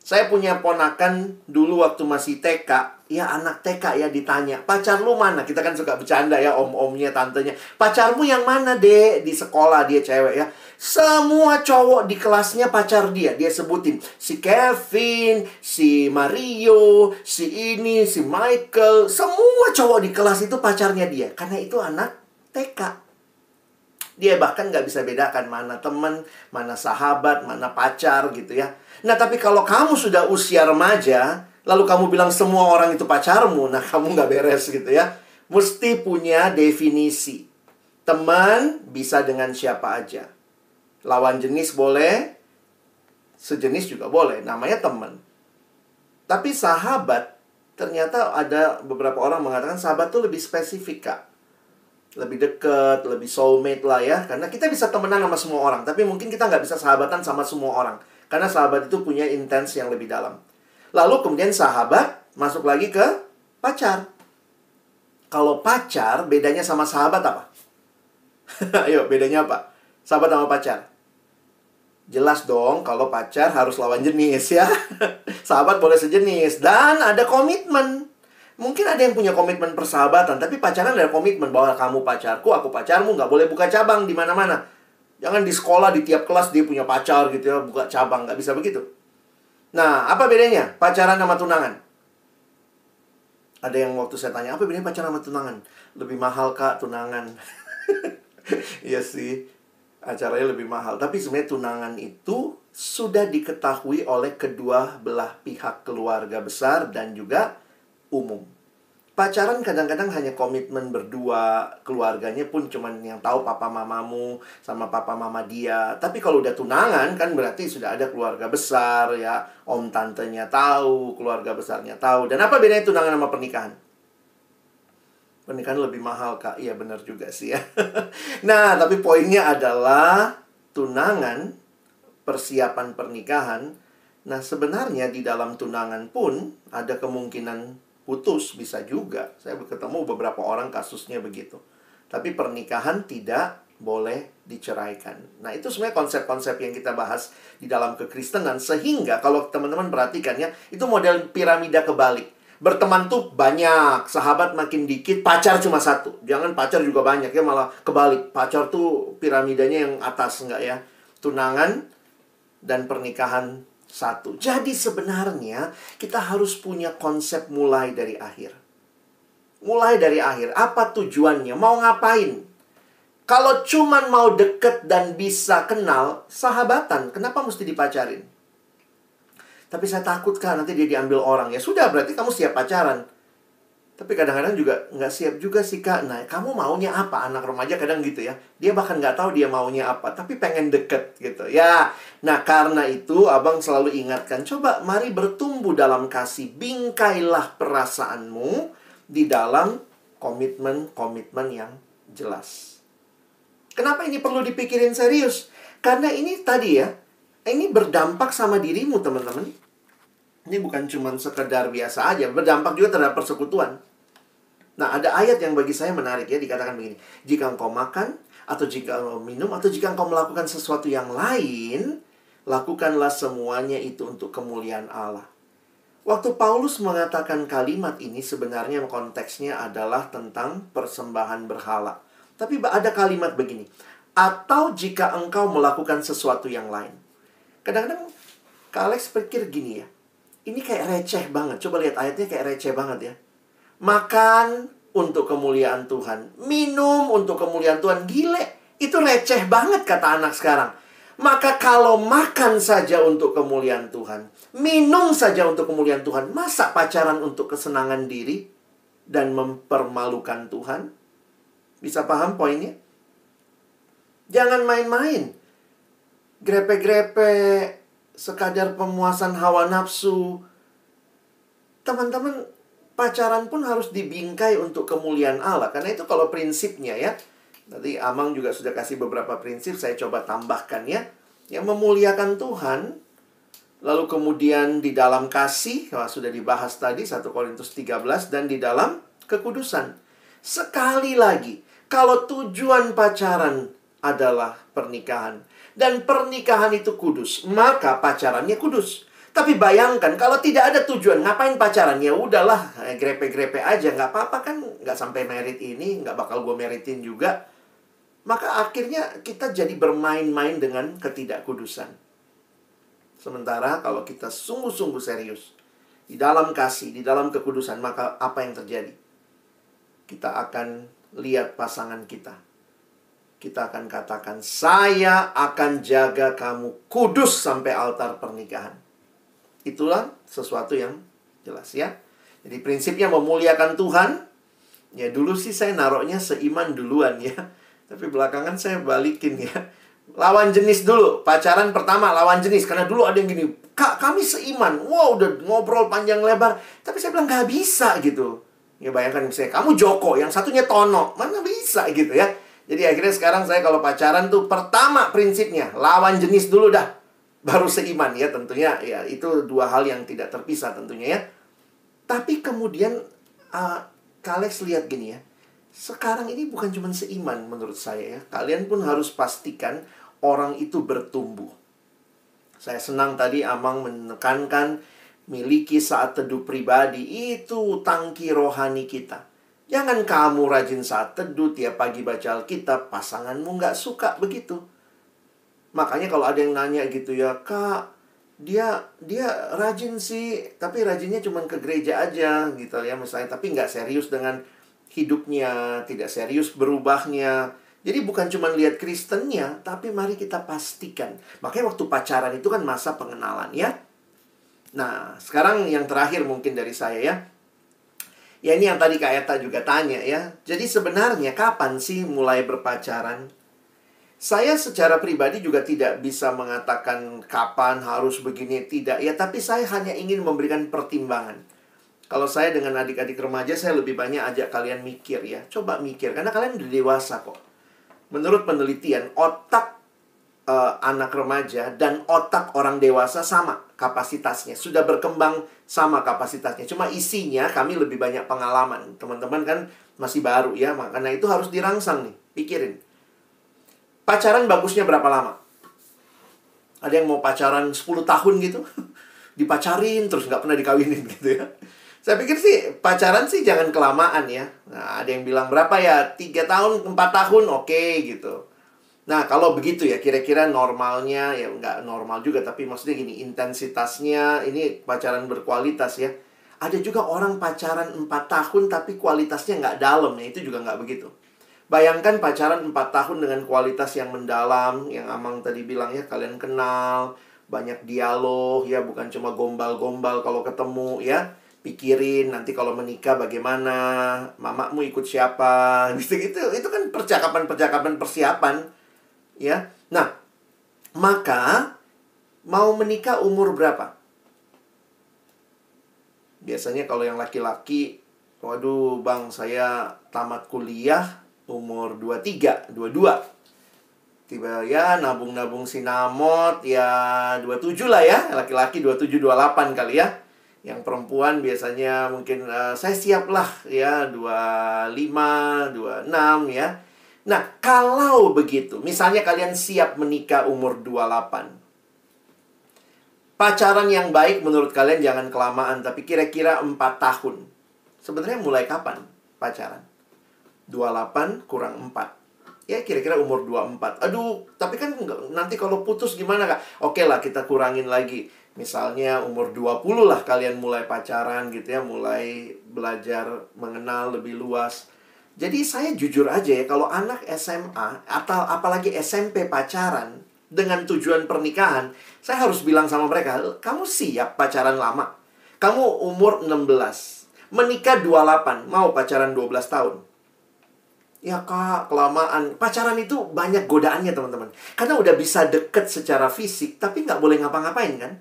Saya punya ponakan dulu waktu masih TK. Ya anak TK ya ditanya, pacar lu mana? Kita kan suka bercanda ya, om-omnya, tantenya. Pacarmu yang mana, Dek? Di sekolah dia cewek ya. Semua cowok di kelasnya pacar dia. Dia sebutin. Si Kevin, si Mario, si ini, si Michael. Semua cowok di kelas itu pacarnya dia. Karena itu anak TK. Dia bahkan nggak bisa bedakan mana teman, mana sahabat, mana pacar gitu ya. Nah tapi kalau kamu sudah usia remaja, lalu kamu bilang semua orang itu pacarmu, nah kamu nggak beres gitu ya. Mesti punya definisi. Teman bisa dengan siapa aja. Lawan jenis boleh, sejenis juga boleh, namanya teman. Tapi sahabat, ternyata ada beberapa orang mengatakan sahabat tuh lebih spesifik, Kak. Lebih dekat, lebih soulmate lah ya. Karena kita bisa temenan sama semua orang, tapi mungkin kita nggak bisa sahabatan sama semua orang. Karena sahabat itu punya intens yang lebih dalam. Lalu kemudian sahabat masuk lagi ke pacar. Kalau pacar, bedanya sama sahabat apa? Ayo, bedanya apa? Sahabat sama pacar. Jelas dong, kalau pacar harus lawan jenis ya. Sahabat boleh sejenis. Dan ada komitmen. Mungkin ada yang punya komitmen persahabatan, tapi pacaran ada komitmen bahwa kamu pacarku, aku pacarmu, nggak boleh buka cabang di mana-mana. Jangan di sekolah, di tiap kelas dia punya pacar gitu ya, buka cabang, nggak bisa begitu. Nah, apa bedanya pacaran sama tunangan? Ada yang waktu saya tanya, apa bedanya pacaran sama tunangan? Lebih mahal, Kak, tunangan. Iya sih. Acaranya lebih mahal. Tapi sebenarnya tunangan itu sudah diketahui oleh kedua belah pihak, keluarga besar dan juga umum. Pacaran kadang-kadang hanya komitmen berdua, keluarganya pun cuman yang tahu papa mamamu sama papa mama dia. Tapi kalau udah tunangan kan berarti sudah ada keluarga besar ya, om tantenya tahu, keluarga besarnya tahu. Dan apa bedanya tunangan sama pernikahan? Pernikahan lebih mahal, Kak. Iya benar juga sih ya. Nah, tapi poinnya adalah tunangan, persiapan pernikahan. Nah, sebenarnya di dalam tunangan pun ada kemungkinan putus, bisa juga. Saya ketemu beberapa orang kasusnya begitu. Tapi pernikahan tidak boleh diceraikan. Nah, itu sebenarnya konsep-konsep yang kita bahas di dalam kekristenan. Sehingga kalau teman-teman perhatikan ya, itu model piramida kebalik. Berteman tuh banyak, sahabat makin dikit, pacar cuma satu. Jangan pacar juga banyak ya, malah kebalik. Pacar tuh piramidanya yang atas, enggak ya? Tunangan dan pernikahan satu. Jadi sebenarnya kita harus punya konsep mulai dari akhir. Mulai dari akhir. Apa tujuannya? Mau ngapain? Kalau cuman mau deket dan bisa kenal, sahabatan. Kenapa mesti dipacarin? Tapi saya takut kan nanti dia diambil orang. Ya sudah, berarti kamu siap pacaran. Tapi kadang-kadang juga nggak siap juga sih, Kak. Nah, kamu maunya apa? Anak remaja kadang gitu ya. Dia bahkan nggak tahu dia maunya apa, tapi pengen deket gitu. Ya, nah karena itu abang selalu ingatkan, coba mari bertumbuh dalam kasih. Bingkailah perasaanmu di dalam komitmen-komitmen yang jelas. Kenapa ini perlu dipikirin serius? Karena ini tadi ya, ini berdampak sama dirimu, teman-teman. Ini bukan cuma sekedar biasa aja, berdampak juga terhadap persekutuan. Nah, ada ayat yang bagi saya menarik ya, dikatakan begini. Jika engkau makan, atau jika engkau minum, atau jika engkau melakukan sesuatu yang lain, lakukanlah semuanya itu untuk kemuliaan Allah. Waktu Paulus mengatakan kalimat ini, sebenarnya konteksnya adalah tentang persembahan berhala. Tapi ada kalimat begini. Atau jika engkau melakukan sesuatu yang lain. Kadang-kadang Kak Alex pikir gini ya. Ini kayak receh banget. Coba lihat ayatnya kayak receh banget ya. Makan untuk kemuliaan Tuhan. Minum untuk kemuliaan Tuhan. Gile. Itu receh banget kata anak sekarang. Maka kalau makan saja untuk kemuliaan Tuhan. Minum saja untuk kemuliaan Tuhan. Masa pacaran untuk kesenangan diri dan mempermalukan Tuhan? Bisa paham poinnya? Jangan main-main. Grepe-grepe, sekadar pemuasan hawa nafsu. Teman-teman, pacaran pun harus dibingkai untuk kemuliaan Allah. Karena itu kalau prinsipnya ya. Tadi Amang juga sudah kasih beberapa prinsip, saya coba tambahkan ya. Yang memuliakan Tuhan. Lalu kemudian di dalam kasih, sudah dibahas tadi 1 Korintus 13. Dan di dalam kekudusan. Sekali lagi, kalau tujuan pacaran adalah pernikahan. Dan pernikahan itu kudus, maka pacarannya kudus. Tapi bayangkan kalau tidak ada tujuan, ngapain pacaran? Ya udahlah, grepe-grepe aja, nggak apa-apa kan, nggak sampai merit ini, nggak bakal gue meritin juga. Maka akhirnya kita jadi bermain-main dengan ketidakkudusan. Sementara kalau kita sungguh-sungguh serius di dalam kasih, di dalam kekudusan, maka apa yang terjadi? Kita akan lihat pasangan kita. Kita akan katakan, saya akan jaga kamu kudus sampai altar pernikahan. Itulah sesuatu yang jelas ya. Jadi prinsipnya memuliakan Tuhan. Ya dulu sih saya naruhnya seiman duluan ya. Tapi belakangan saya balikin ya. Lawan jenis dulu. Pacaran pertama lawan jenis. Karena dulu ada yang gini, Kak kami seiman. Wow udah ngobrol panjang lebar. Tapi saya bilang gak bisa gitu. Ya bayangkan misalnya kamu Joko, yang satunya Tono. Mana bisa gitu ya. Jadi akhirnya sekarang saya kalau pacaran tuh pertama prinsipnya lawan jenis dulu dah. Baru seiman ya tentunya. Ya itu dua hal yang tidak terpisah tentunya ya. Tapi kemudian Kak Alex lihat gini ya. Sekarang ini bukan cuma seiman menurut saya ya. Kalian pun harus pastikan orang itu bertumbuh. Saya senang tadi Amang menekankan miliki saat teduh pribadi. Itu tangki rohani kita. Jangan kamu rajin saat teduh, tiap pagi baca Alkitab, pasanganmu nggak suka begitu. Makanya kalau ada yang nanya gitu ya, Kak, dia rajin sih, tapi rajinnya cuma ke gereja aja gitu ya misalnya. Tapi nggak serius dengan hidupnya, tidak serius berubahnya. Jadi bukan cuma lihat Kristennya, tapi mari kita pastikan. Makanya waktu pacaran itu kan masa pengenalan ya. Nah, sekarang yang terakhir mungkin dari saya ya. Ya ini yang tadi Kak Eta juga tanya ya. Jadi sebenarnya kapan sih mulai berpacaran? Saya secara pribadi juga tidak bisa mengatakan kapan harus begini, tidak ya. Tapi saya hanya ingin memberikan pertimbangan. Kalau saya dengan adik-adik remaja, saya lebih banyak ajak kalian mikir ya. Coba mikir, karena kalian udah dewasa kok. Menurut penelitian, otak anak remaja dan otak orang dewasa sama kapasitasnya. Sudah berkembang sama kapasitasnya. Cuma isinya kami lebih banyak pengalaman. Teman-teman kan masih baru ya, makanya itu harus dirangsang nih. Pikirin. Pacaran bagusnya berapa lama? Ada yang mau pacaran 10 tahun gitu. Dipacarin terus nggak pernah dikawinin gitu ya. Saya pikir sih pacaran sih jangan kelamaan ya. Nah, ada yang bilang berapa ya? 3 tahun, 4 tahun, oke gitu. Nah, kalau begitu ya, kira-kira normalnya, ya nggak normal juga, tapi maksudnya gini, intensitasnya, ini pacaran berkualitas ya. Ada juga orang pacaran 4 tahun, tapi kualitasnya nggak dalam, ya itu juga nggak begitu. Bayangkan pacaran 4 tahun dengan kualitas yang mendalam, yang Amang tadi bilang ya, kalian kenal, banyak dialog ya, bukan cuma gombal-gombal kalau ketemu ya. Pikirin nanti kalau menikah bagaimana, mamamu ikut siapa, gitu. Itu kan percakapan-percakapan persiapan. Ya. Nah, maka mau menikah umur berapa? Biasanya kalau yang laki-laki, waduh bang, saya tamat kuliah umur 23, 22. Tiba ya nabung-nabung sinamot ya 27 lah ya. Laki-laki 27, 28 kali ya. Yang perempuan biasanya mungkin saya siap lah ya 25, 26 ya. Nah, kalau begitu, misalnya kalian siap menikah umur 28. Pacaran yang baik menurut kalian jangan kelamaan, tapi kira-kira 4 tahun. Sebenarnya mulai kapan pacaran? 28 kurang 4. Ya kira-kira umur 24. Aduh, tapi kan nanti kalau putus gimana Kak? Oke lah, kita kurangin lagi. Misalnya umur 20 lah kalian mulai pacaran gitu ya. Mulai belajar mengenal lebih luas. Jadi saya jujur aja ya, kalau anak SMA atau apalagi SMP pacaran dengan tujuan pernikahan, saya harus bilang sama mereka, kamu siap pacaran lama? Kamu umur 16, menikah 28, mau pacaran 12 tahun? Ya Kak, kelamaan. Pacaran itu banyak godaannya teman-teman. Karena udah bisa deket secara fisik, tapi nggak boleh ngapa-ngapain kan?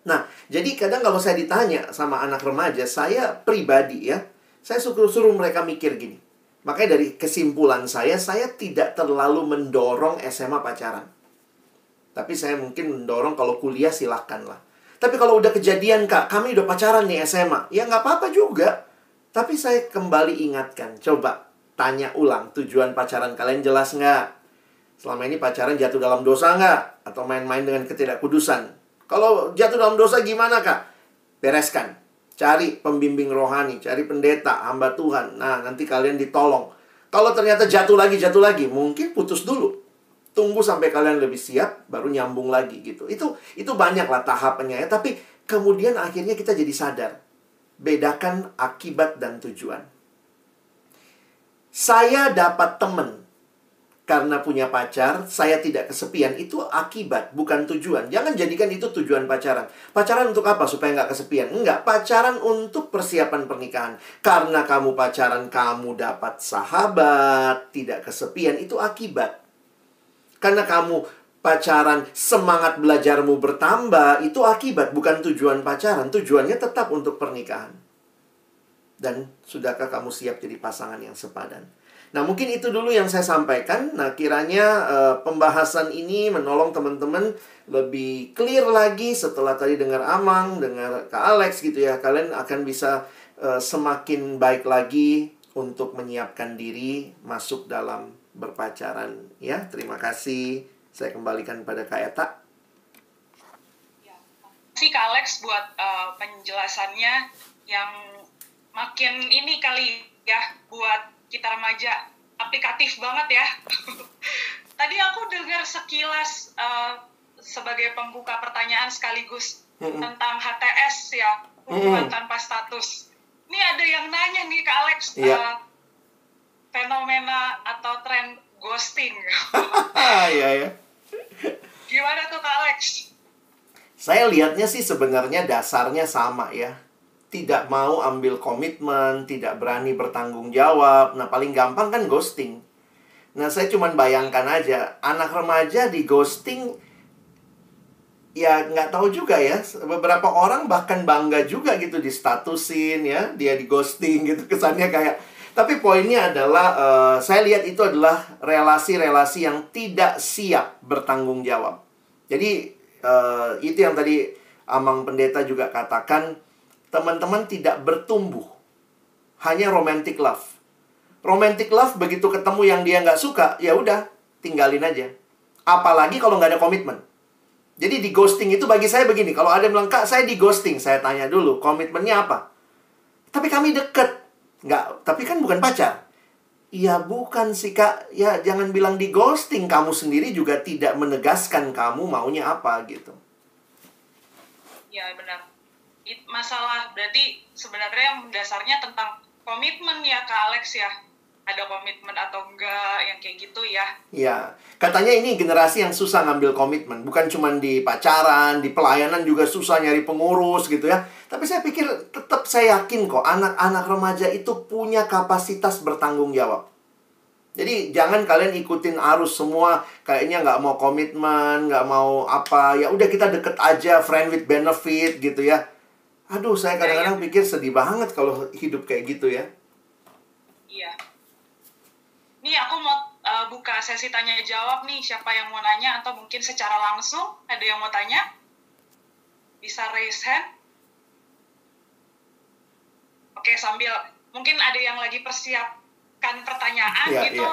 Nah, jadi kadang kalau saya ditanya sama anak remaja, saya pribadi ya, saya suruh mereka mikir gini. Makanya dari kesimpulan saya tidak terlalu mendorong SMA pacaran. Tapi saya mungkin mendorong kalau kuliah silahkan lah. Tapi kalau udah kejadian Kak, kami udah pacaran nih SMA, ya nggak apa-apa juga. Tapi saya kembali ingatkan, coba tanya ulang, tujuan pacaran kalian jelas nggak? Selama ini pacaran jatuh dalam dosa nggak? Atau main-main dengan ketidakkudusan? Kalau jatuh dalam dosa gimana Kak? Bereskan. Cari pembimbing rohani, cari pendeta, hamba Tuhan. Nah, nanti kalian ditolong. Kalau ternyata jatuh lagi, mungkin putus dulu. Tunggu sampai kalian lebih siap, baru nyambung lagi gitu. Itu banyak lah tahapannya ya. Tapi kemudian akhirnya kita jadi sadar. Bedakan akibat dan tujuan. Saya dapat teman karena punya pacar, saya tidak kesepian. Itu akibat, bukan tujuan. Jangan jadikan itu tujuan pacaran. Pacaran untuk apa? Supaya nggak kesepian. Enggak, pacaran untuk persiapan pernikahan. Karena kamu pacaran, kamu dapat sahabat, tidak kesepian. Itu akibat. Karena kamu pacaran, semangat belajarmu bertambah. Itu akibat, bukan tujuan pacaran. Tujuannya tetap untuk pernikahan. Dan sudahkah kamu siap jadi pasangan yang sepadan? Nah, mungkin itu dulu yang saya sampaikan. Nah, kiranya pembahasan ini menolong teman-teman lebih clear lagi setelah tadi dengar Amang, dengar Kak Alex gitu ya. Kalian akan bisa semakin baik lagi untuk menyiapkan diri masuk dalam berpacaran. Ya, terima kasih. Saya kembalikan pada Kak Eta. Ya, terima kasih Kak Alex buat penjelasannya yang makin ini kali ya buat kita remaja, aplikatif banget ya. Tadi aku dengar sekilas sebagai pembuka pertanyaan sekaligus tentang HTS ya, hubungan tanpa status. Ini ada yang nanya nih Kak Alex, fenomena atau tren ghosting. Iya ya. Gimana tuh Kak Alex? Saya lihatnya sih sebenarnya dasarnya sama ya. Tidak mau ambil komitmen, tidak berani bertanggung jawab. Nah, paling gampang kan ghosting. Nah, saya cuman bayangkan aja, anak remaja di ghosting, ya nggak tahu juga ya. Beberapa orang bahkan bangga juga gitu di statusin ya, dia di ghosting gitu, kesannya kayak. Tapi poinnya adalah, saya lihat itu adalah relasi-relasi yang tidak siap bertanggung jawab. Jadi, itu yang tadi Amang Pendeta juga katakan, teman-teman tidak bertumbuh. Hanya romantic love. Romantic love begitu ketemu yang dia nggak suka, ya udah, tinggalin aja. Apalagi kalau nggak ada komitmen. Jadi di ghosting itu bagi saya begini, kalau ada yang bilang, Kak, saya di ghosting, saya tanya dulu, komitmennya apa? Tapi kami deket. Nggak, tapi kan bukan pacar. Ya bukan sih, Kak. Ya jangan bilang di ghosting, kamu sendiri juga tidak menegaskan kamu maunya apa gitu. Ya benar. Masalah berarti sebenarnya yang dasarnya tentang komitmen ya Kak Alex ya. Ada komitmen atau enggak yang kayak gitu ya. Ya, katanya ini generasi yang susah ngambil komitmen. Bukan cuma di pacaran, di pelayanan juga susah nyari pengurus gitu ya. Tapi saya pikir tetap saya yakin kok anak-anak remaja itu punya kapasitas bertanggung jawab. Jadi jangan kalian ikutin arus semua, kayaknya nggak mau komitmen, nggak mau apa. Ya udah kita deket aja, friend with benefit gitu ya. Aduh, saya kadang-kadang pikir sedih banget kalau hidup kayak gitu ya. Iya. Nih aku mau buka sesi tanya jawab nih. Siapa yang mau nanya atau mungkin secara langsung ada yang mau tanya? Bisa raise hand. Oke, sambil mungkin ada yang lagi persiapkan pertanyaan gitu.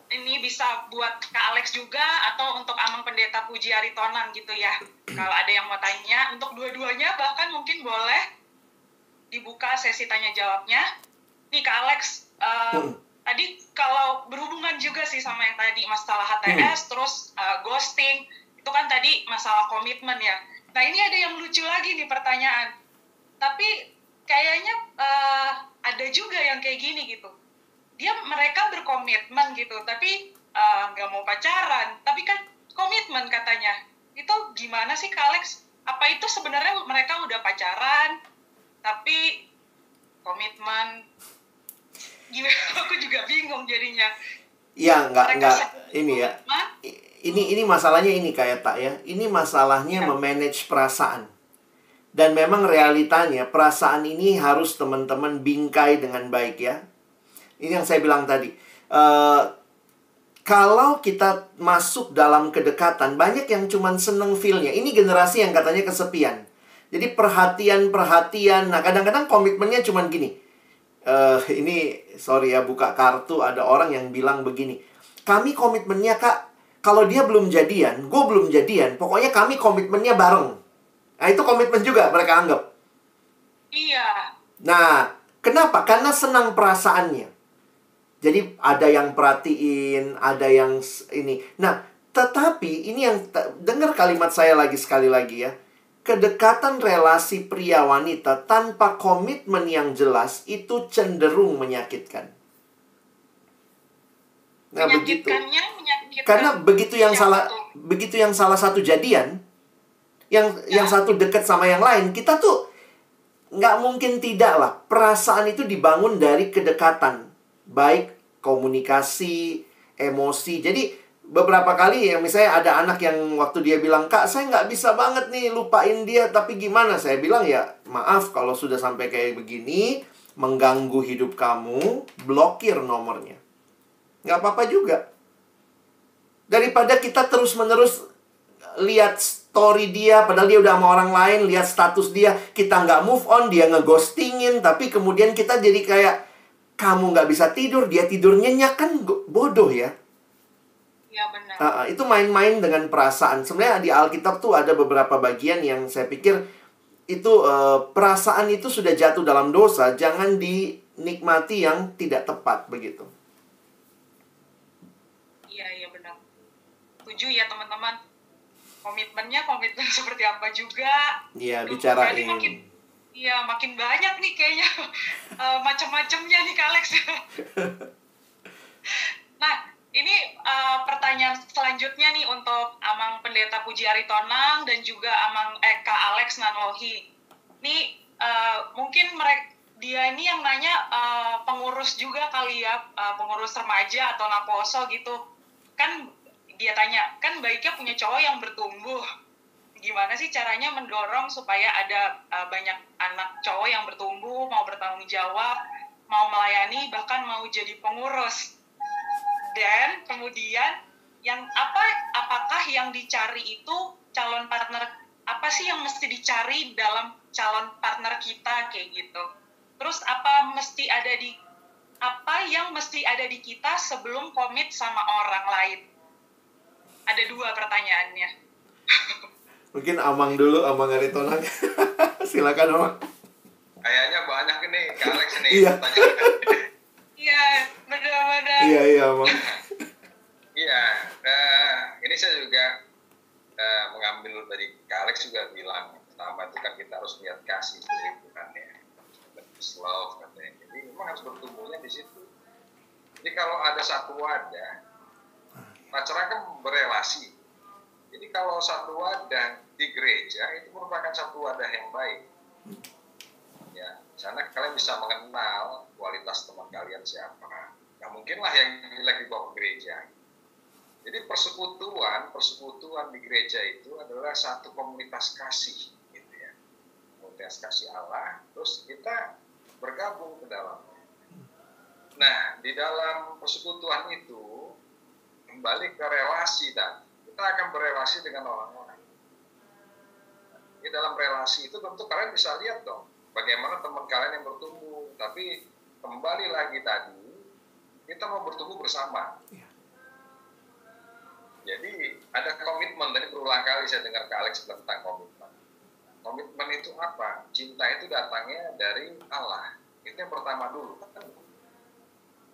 Ini bisa buat Kak Alex juga atau untuk Amang Pendeta Puji Aritonang gitu ya. Kalau ada yang mau tanya, untuk dua-duanya bahkan mungkin boleh dibuka sesi tanya jawabnya. Nih Kak Alex, tadi kalau berhubungan juga sih sama yang tadi masalah HTS, terus ghosting, itu kan tadi masalah komitmen ya. Nah ini ada yang lucu lagi nih pertanyaan. Tapi kayaknya ada juga yang kayak gini gitu. Mereka berkomitmen gitu, tapi nggak mau pacaran, tapi kan komitmen katanya. Itu gimana sih Kak Alex? Apa itu sebenarnya mereka udah pacaran, tapi komitmen? Gimana? Aku juga bingung jadinya. Iya, enggak ini ya. Ini masalahnya ini kayak tak ya. Ini masalahnya memanage perasaan. Dan memang realitanya perasaan ini harus teman-teman bingkai dengan baik ya. Ini yang saya bilang tadi. Kalau kita masuk dalam kedekatan, banyak yang cuman seneng feel-nya. Ini generasi yang katanya kesepian. Jadi perhatian. Nah, kadang-kadang komitmennya cuman gini. Ini, sorry ya, buka kartu, ada orang yang bilang begini. Kami komitmennya, Kak, kalau dia belum jadian, gue belum jadian, pokoknya kami komitmennya bareng. Nah, itu komitmen juga mereka anggap. Iya. Nah, kenapa? Karena senang perasaannya. Jadi ada yang perhatiin, ada yang ini. Nah, tetapi ini yang dengar kalimat saya sekali lagi ya. Kedekatan relasi pria wanita tanpa komitmen yang jelas itu cenderung menyakitkan. Nah, begitu. Karena begitu yang salah satu jadian, yang satu dekat sama yang lain, kita tuh nggak mungkin tidak lah. Perasaan itu dibangun dari kedekatan. Baik komunikasi, emosi. Jadi beberapa kali yang misalnya ada anak yang waktu dia bilang, Kak, saya nggak bisa banget nih lupain dia, tapi gimana? Saya bilang, ya maaf kalau sudah sampai kayak begini, mengganggu hidup kamu, blokir nomornya. Nggak apa-apa juga. Daripada kita terus-menerus lihat story dia, padahal dia udah sama orang lain, lihat status dia, kita nggak move on, dia ngeghostingin, tapi kemudian kita jadi kayak, kamu nggak bisa tidur, dia tidur nyenyak, kan bodoh ya. Ya benar. Itu main-main dengan perasaan. Sebenarnya di Alkitab tuh ada beberapa bagian yang saya pikir itu perasaan itu sudah jatuh dalam dosa, jangan dinikmati yang tidak tepat begitu. Iya benar. Setuju ya teman-teman. Komitmennya komitmen seperti apa juga. Iya, bicarain. Makin banyak nih kayaknya macam-macamnya nih Kak Alex. Nah, ini pertanyaan selanjutnya nih untuk Amang Pendeta Puji Aritonang dan juga Kak Alex Nanlohi. Ini mungkin dia ini yang nanya pengurus juga kali ya, pengurus remaja atau naposo gitu. Kan dia tanya, kan baiknya punya cowok yang bertumbuh. Gimana sih caranya mendorong supaya ada banyak anak cowok yang bertumbuh, mau bertanggung jawab, mau melayani, bahkan mau jadi pengurus. Dan kemudian apakah yang dicari itu calon partner, apa sih yang mesti dicari dalam calon partner kita kayak gitu. Terus apa yang mesti ada di kita sebelum komit sama orang lain? Ada 2 pertanyaannya. Mungkin Amang dulu, Amang Aritonang. Silakan Amang. Kayaknya banyak ini, Kak Alex ini. Iya. Iya, benar-benar. Iya, Amang. Iya, ini saya juga mengambil dari Kak Alex juga bilang, pertama itu kan kita harus lihat kasih dari Tuhan ya. Love katanya. Jadi memang harus bertumbuhnya di situ. Jadi kalau ada satu wadah, pacaran kan berelasi. Jadi kalau satu wadah di gereja itu merupakan satu wadah yang baik. Ya, sana kalian bisa mengenal kualitas teman kalian siapa. Nggak mungkin lah yang jelek dibawa ke gereja. Jadi persekutuan di gereja itu adalah satu komunitas kasih, gitu ya. Komunitas kasih Allah. Terus kita bergabung ke dalamnya. Nah, di dalam persekutuan itu kembali ke relasi dan kita akan berelasi dengan orang-orang. Di dalam relasi itu tentu kalian bisa lihat dong bagaimana teman kalian yang bertumbuh. Tapi kembali lagi tadi, kita mau bertumbuh bersama. Jadi ada komitmen, tadi berulang kali saya dengar Kak Alex tentang komitmen. Komitmen itu apa? Cinta itu datangnya dari Allah. Itu yang pertama dulu.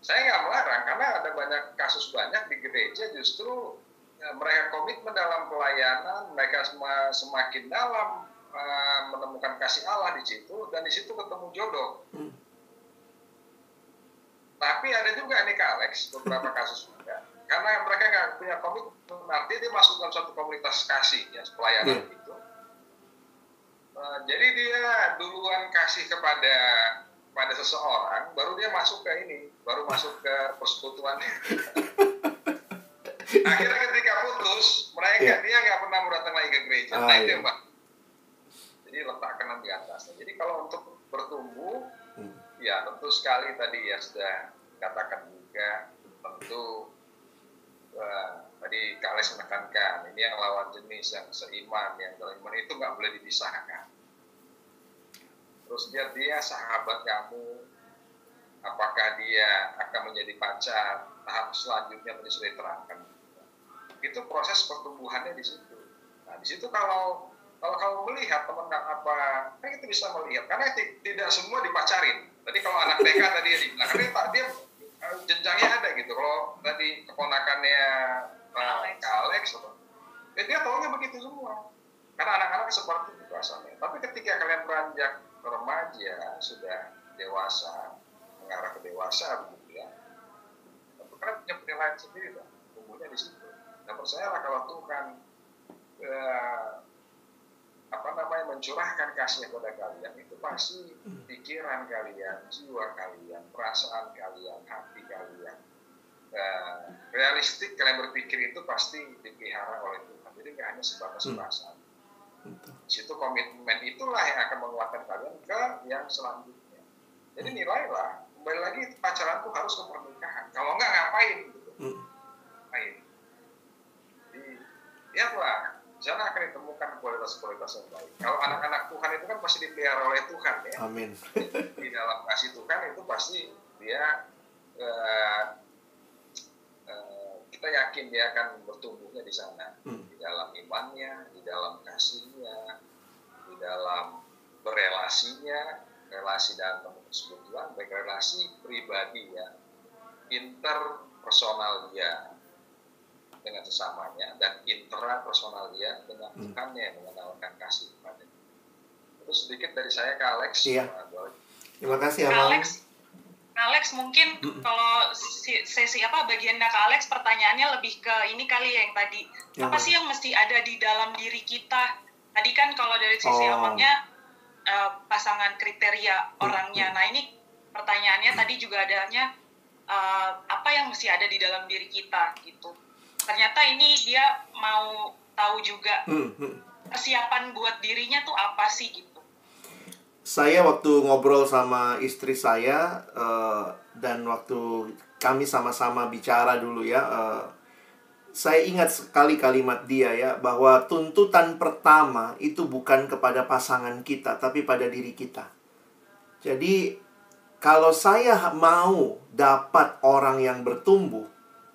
Saya nggak melarang, karena ada banyak kasus banyak di gereja justru mereka komitmen dalam pelayanan, mereka semakin dalam menemukan kasih Allah di situ, dan di situ ketemu jodoh. Tapi ada juga nih Kak Alex, beberapa kasus juga. Karena mereka nggak punya komitmen, artinya dia masuk dalam satu komunitas kasih, ya, pelayanan itu. Jadi dia duluan kasih kepada seseorang, baru dia masuk ke ini, baru masuk ke persekutuannya. Akhirnya ketika putus, dia nggak pernah mau datang lagi ke gereja. Nah itu Mbak. Jadi letakkan di atasnya. Jadi kalau untuk bertumbuh, ya tentu sekali tadi ya sudah katakan juga, tentu tadi Kak Alex menekankan, ini yang lawan jenis, yang seiman, yang dalam iman itu nggak boleh dipisahkan. Terus dia sahabat kamu, apakah dia akan menjadi pacar, tahap selanjutnya tadi sudah diterangkan. Itu proses pertumbuhannya di situ. Nah di situ kalau kamu melihat teman apa, kan kita bisa melihat, karena tidak semua dipacarin. Tadi kalau anak TK tadi ya dibilang, karena dia jenjangnya ada gitu. Kalau tadi keponakannya Kak Alex, dia taunya begitu semua. Karena anak-anak seperti itu asalnya. Tapi ketika kalian beranjak remaja, sudah dewasa, mengarah ke dewasa begitu ya, tentu kalian punya penilaian sendiri lah, tumbuhnya di situ. Dan percayalah kalau Tuhan mencurahkan kasih kepada kalian, itu pasti pikiran kalian, jiwa kalian, perasaan kalian, hati kalian, realistik kalian berpikir itu pasti dipelihara oleh Tuhan. Jadi nggak hanya sebatas perasaan. Situ komitmen itulah yang akan menguatkan kalian ke yang selanjutnya. Jadi nilailah, kembali lagi pacaran itu harus ke pernikahan. Kalau nggak ngapain gitu. Ngapain. Jadi lihatlah, di sana akan ditemukan kualitas-kualitas yang baik. Kalau anak-anak Tuhan itu kan pasti dipelihara oleh Tuhan ya. Amin. Di dalam kasih Tuhan itu pasti dia kita yakin dia akan bertumbuhnya di sana, di dalam imannya, di dalam kasihnya, di dalam berelasinya, relasi dalam persekutuan, baik relasi pribadi ya, interpersonal dia dengan sesamanya, dan intrapersonal dia dengan Tuhannya, mengenalkan kasih kepadanya. Itu sedikit dari saya Kak Alex. Iya. Terima kasih Kak Amang. Alex Alex mungkin kalau sesi bagiannya ke Alex pertanyaannya lebih ke ini kali ya yang tadi. Apa sih yang mesti ada di dalam diri kita? Tadi kan kalau dari sisi Amangnya pasangan kriteria orangnya. Nah ini pertanyaannya tadi juga adanya apa yang mesti ada di dalam diri kita gitu. Ternyata ini dia mau tahu juga persiapan buat dirinya tuh apa sih gitu. Saya waktu ngobrol sama istri saya dan waktu kami sama-sama bicara dulu ya, saya ingat sekali kalimat dia ya, bahwa tuntutan pertama itu bukan kepada pasangan kita, tapi pada diri kita. Jadi kalau saya mau dapat orang yang bertumbuh,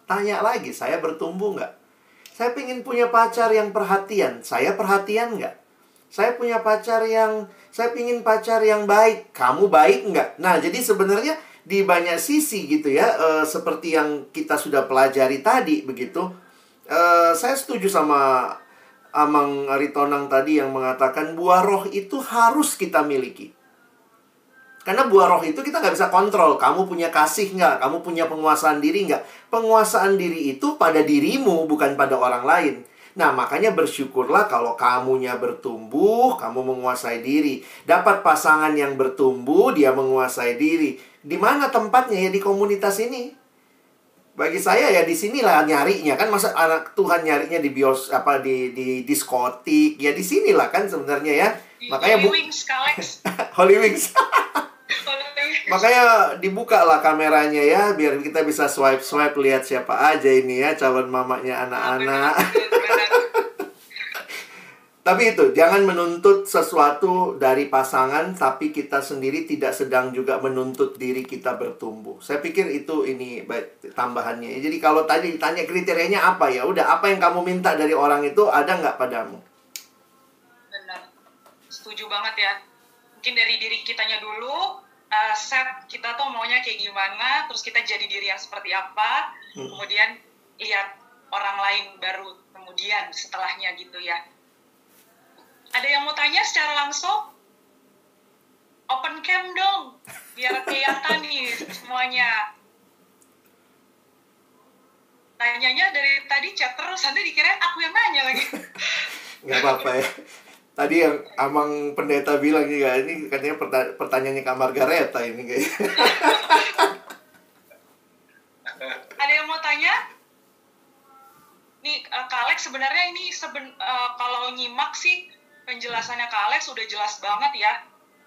tanya lagi, saya bertumbuh nggak? Saya pengen punya pacar yang perhatian, saya perhatian nggak? Saya punya pacar saya pingin pacar yang baik. Kamu baik nggak? Nah, jadi sebenarnya di banyak sisi gitu ya, seperti yang kita sudah pelajari tadi, begitu. Saya setuju sama Amang Aritonang tadi yang mengatakan buah roh itu harus kita miliki. Karena buah roh itu kita nggak bisa kontrol. Kamu punya kasih nggak? Kamu punya penguasaan diri nggak? Penguasaan diri itu pada dirimu, bukan pada orang lain. Nah, makanya bersyukurlah kalau kamunya bertumbuh, kamu menguasai diri. Dapat pasangan yang bertumbuh, dia menguasai diri. Di mana tempatnya ya? Di komunitas ini. Bagi saya ya di sinilah nyarinya kan, masa anak Tuhan nyarinya di di diskotik. Ya di sinilah kan sebenarnya ya. Makanya Holy Wings, Alex. Holy Wings. Makanya dibuka lah kameranya ya, biar kita bisa swipe lihat siapa aja ini ya calon mamanya anak-anak. Tapi itu, jangan menuntut sesuatu dari pasangan, tapi kita sendiri tidak sedang juga menuntut diri kita bertumbuh. Saya pikir ini baik tambahannya. Jadi kalau tadi ditanya kriterianya apa, ya udah, apa yang kamu minta dari orang itu ada nggak padamu? Benar, setuju banget ya. Mungkin dari diri kitanya dulu, set kita tuh maunya kayak gimana, terus kita jadi diri yang seperti apa, kemudian lihat orang lain baru kemudian setelahnya gitu ya. Ada yang mau tanya secara langsung? Open cam dong, biar kelihatan nih semuanya. Tanyanya dari tadi chat terus, nanti dikirain aku yang nanya lagi. Nggak apa-apa ya. Tadi yang Amang Pendeta bilang juga, ini katanya pertanyaannya Kak Margareta ini kayaknya. Ada yang mau tanya? Nih, Kak Alex sebenarnya ini kalau nyimak sih, penjelasannya Kak Alex udah jelas banget ya.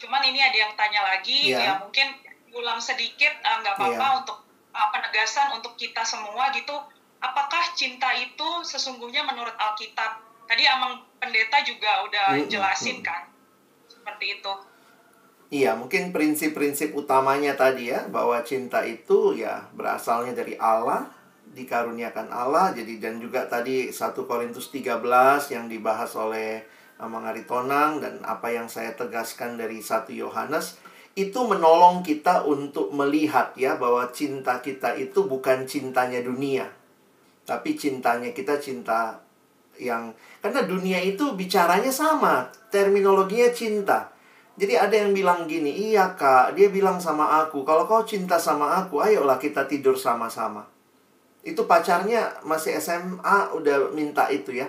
Cuman ini ada yang tanya lagi, ya mungkin ulang sedikit, nggak apa-apa untuk penegasan untuk kita semua gitu. Apakah cinta itu sesungguhnya menurut Alkitab? Tadi Amang Pendeta juga udah jelasin kan, seperti itu. Iya, mungkin prinsip-prinsip utamanya tadi ya, bahwa cinta itu ya berasalnya dari Allah, dikaruniakan Allah. Jadi dan juga tadi 1 Korintus 13 yang dibahas oleh Amang Aritonang, dan apa yang saya tegaskan dari 1 Yohanes, itu menolong kita untuk melihat ya, bahwa cinta kita itu bukan cintanya dunia, tapi cintanya kita cinta yang, karena dunia itu bicaranya sama, terminologinya cinta. Jadi ada yang bilang gini, iya kak, dia bilang sama aku, kalau kau cinta sama aku, ayolah kita tidur sama-sama. Itu pacarnya masih SMA udah minta itu ya.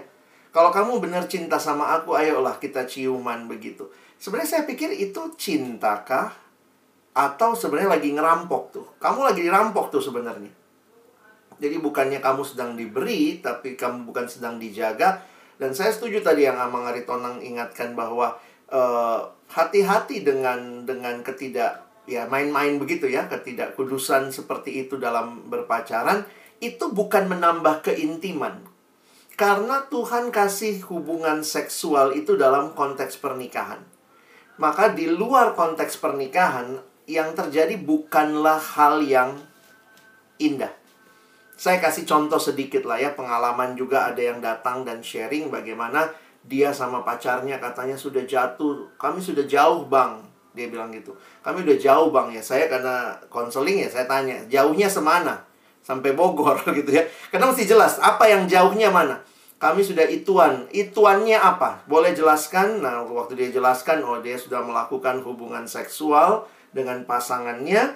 Kalau kamu benar cinta sama aku, ayolah kita ciuman begitu. Sebenarnya saya pikir itu cintakah? Atau sebenarnya lagi ngerampok tuh. Kamu lagi dirampok tuh sebenarnya. Jadi bukannya kamu sedang diberi, tapi kamu bukan sedang dijaga. Dan saya setuju tadi yang Amang Aritonang ingatkan bahwa hati-hati dengan ya main-main begitu ya, ketidakkudusan seperti itu dalam berpacaran. Itu bukan menambah keintiman. Karena Tuhan kasih hubungan seksual itu dalam konteks pernikahan. Maka di luar konteks pernikahan, yang terjadi bukanlah hal yang indah. Saya kasih contoh sedikit lah ya, pengalaman juga ada yang datang dan sharing bagaimana dia sama pacarnya katanya sudah jatuh. Kami sudah jauh bang, dia bilang gitu. Kami udah jauh bang ya, saya karena konseling ya saya tanya, jauhnya semana? Sampai Bogor gitu ya. Karena mesti jelas, apa yang jauhnya mana? Kami sudah ituannya apa? Boleh jelaskan? Nah, waktu dia jelaskan, oh dia sudah melakukan hubungan seksual dengan pasangannya.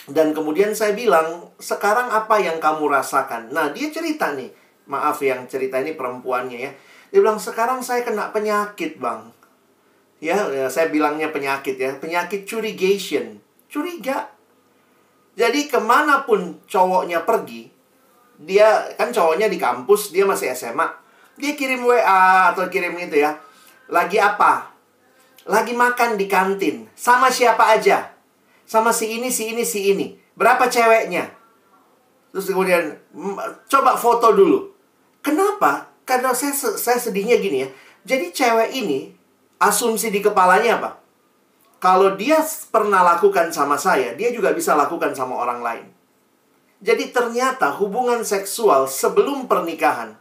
Dan kemudian saya bilang, sekarang apa yang kamu rasakan? Nah, dia cerita nih. Maaf yang cerita ini perempuannya ya. Dia bilang, sekarang saya kena penyakit, Bang. Ya, saya bilangnya penyakit ya. Penyakit curigation. Curiga. Jadi kemanapun cowoknya pergi, dia kan cowoknya di kampus, dia masih SMA. Dia kirim WA atau kirim itu ya. Lagi apa? Lagi makan di kantin. Sama siapa aja? Sama si ini, si ini, si ini. Berapa ceweknya? Terus kemudian, coba foto dulu. Kenapa? Karena saya sedihnya gini ya. Jadi cewek ini, asumsi di kepalanya apa? Kalau dia pernah lakukan sama saya, dia juga bisa lakukan sama orang lain. Jadi ternyata hubungan seksual sebelum pernikahan,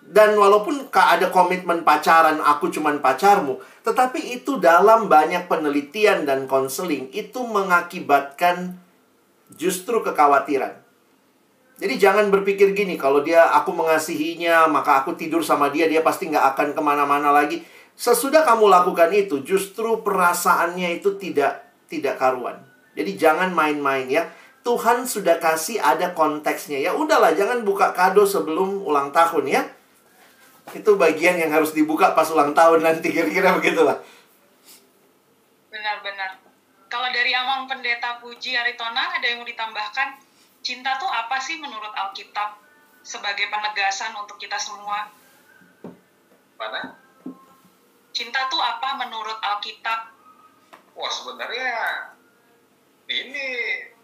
dan walaupun ada komitmen pacaran, aku cuman pacarmu, tetapi itu dalam banyak penelitian dan konseling, itu mengakibatkan justru kekhawatiran. Jadi jangan berpikir gini, kalau aku mengasihinya, maka aku tidur sama dia, dia pasti nggak akan kemana-mana lagi. Sesudah kamu lakukan itu, justru perasaannya itu tidak karuan. Jadi jangan main-main ya. Tuhan sudah kasih ada konteksnya. Ya udahlah, jangan buka kado sebelum ulang tahun ya. Itu bagian yang harus dibuka pas ulang tahun nanti, kira-kira begitulah. Benar-benar. Kalau dari Amang Pendeta Puji Aritona, ada yang mau ditambahkan? Cinta tuh apa sih menurut Alkitab sebagai penegasan untuk kita semua? Mana? Cinta tuh apa menurut Alkitab? Wah, sebenarnya ini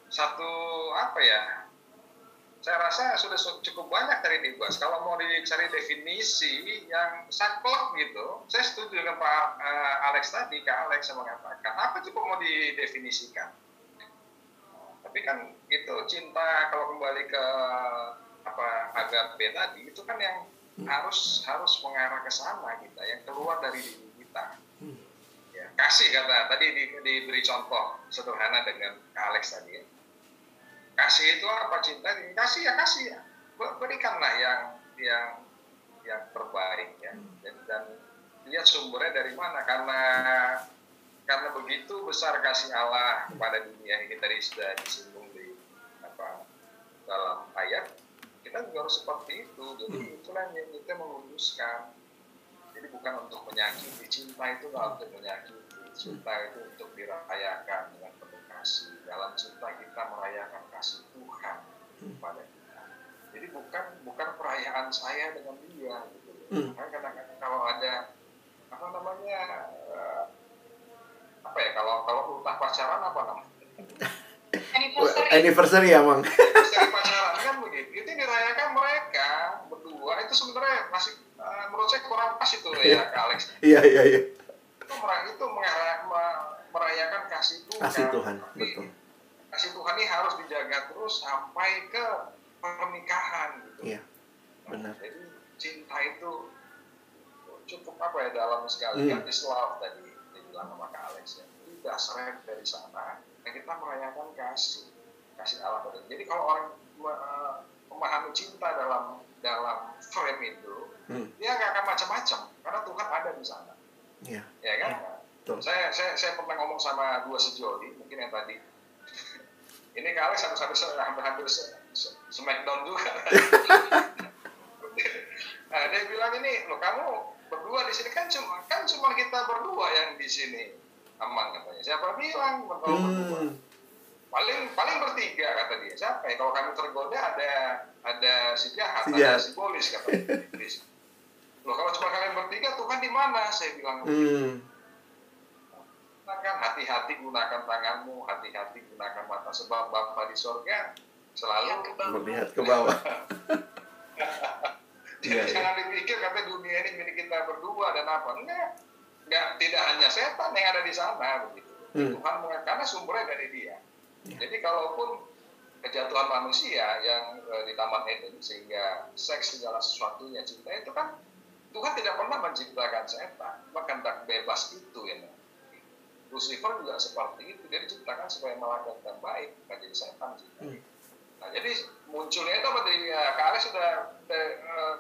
satu apa ya? Saya rasa sudah cukup banyak dari dibahas. Kalau mau dicari definisi yang saklek gitu, saya setuju dengan Pak Alex tadi. Kak Alex mengatakan, apa cukup mau didefinisikan? Tapi kan itu cinta, kalau kembali ke agape tadi, itu kan yang harus mengarah ke sana kita, yang keluar dari diri kita. Ya, kasih kata tadi diberi contoh sederhana dengan Alex tadi. Ya. Kasih itu apa? Cinta? Kasih ya. Berikanlah yang terbaik ya. Dan lihat sumbernya dari mana, karena begitu besar kasih Allah kepada dunia ini, tadi sudah disinggung di dalam ayat. Kita juga harus seperti itu. Jadi itulah yang kita menguduskan. Jadi bukan untuk menyakiti. Cinta itu tidak untuk menyakiti. Cinta itu untuk dirayakan dengan penuh kasih. Dalam cinta kita merayakan kasih Tuhan kepada kita. Jadi bukan perayaan saya dengan dia. Gitu. Kadang-kadang kalau ada kalau ultah pacaran apa namanya? Anniversary ya, Mang. Anniversary pacaran kan begitu. Itu dirayakan mereka berdua. Itu sebenarnya masih menurut saya kurang pas itu ya, Kak Alex. Iya. Itu merayakan kasih Tuhan. Kasih Tuhan, betul. Kasih Tuhan ini harus dijaga terus sampai ke pernikahan gitu. Iya. Benar. Jadi cinta itu cukup dalam sekali. God is love tadi dibilang sama Kak Alex ya. Itu dasarnya dari sana. Dan kita merayakan kasih Allah. Jadi kalau orang memahami cinta dalam frame itu, dia nggak akan macam-macam karena Tuhan ada di sana. Iya. Ya kan? Ya. Saya pernah ngomong sama dua sejoli, mungkin yang tadi. Ini Kak Alex hampir smackdown juga. Nah, dia bilang ini, loh kamu berdua di sini kan cuma kita berdua yang di sini. Aman katanya. Siapa bilang berdua? Paling bertiga kata dia. Siapa ya? Kalau kami tergoda ada si jahat, ada si polis katanya. Loh kalau cuma kalian bertiga, Tuhan di mana? Saya bilang. Gunakan hati-hati, gunakan tanganmu, hati-hati gunakan mata, sebab Bapa di sorga selalu melihat ke bawah. Jadi jangan dipikir kata dunia ini milik kita berdua dan apa. Enggak, tidak hanya setan yang ada di sana begitu. Tuhan karena sumbernya dari Dia. Jadi kalaupun kejatuhan manusia yang di Taman Eden sehingga seks segala sesuatunya cinta itu kan Tuhan tidak pernah menciptakan setan, bahkan tak bebas itu ya. Lucifer juga seperti itu, dia diciptakan supaya melakukan baik, bukan jadi setan. Nah, jadi munculnya itu apa dari Kak Alex sudah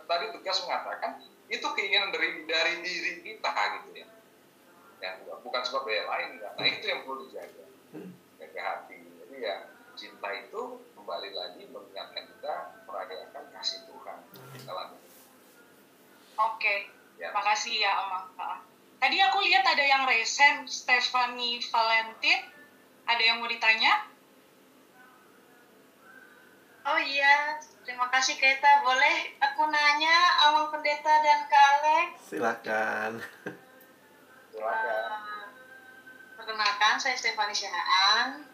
tadi tegas mengatakan itu keinginan dari diri kita gitu ya. Yang bukan sebab yang lain kan. Nah, itu yang perlu dijaga. Jaga hati. Jadi ya cinta itu kembali lagi mengingatkan kita merayakan kasih Tuhan dalam hidup. Oke, Ya. makasih ya Om. Tadi aku lihat ada yang resen, Stephanie Valentin. Ada yang mau ditanya? Oh iya, terima kasih Keta. Boleh aku nanya Amang Pendeta dan Kak Alex? Silakan. Perkenalkan, saya Stephanie Sihaan.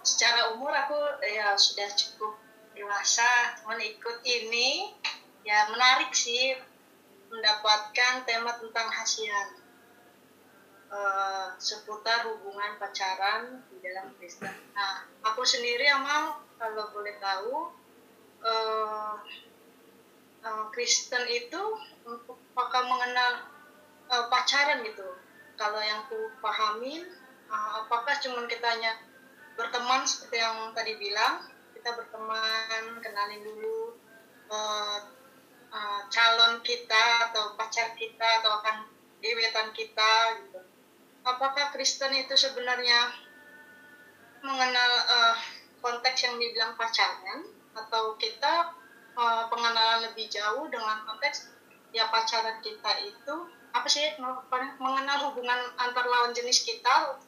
Secara umur aku ya sudah cukup dewasa, cuman ikut ini ya menarik sih mendapatkan tema tentang hasian seputar hubungan pacaran di dalam Kristen. Nah, aku sendiri emang kalau boleh tahu Kristen itu apakah mengenal pacaran gitu. Kalau yang ku pahamin, apakah cuma kita hanya berteman seperti yang tadi bilang, kita berteman, kenalin dulu calon kita atau pacar kita atau akan gebetan kita gitu. Apakah Kristen itu sebenarnya mengenal konteks yang dibilang pacaran, atau kita pengenalan lebih jauh dengan konteks ya pacaran kita itu apa sih, mengenal hubungan antar lawan jenis kita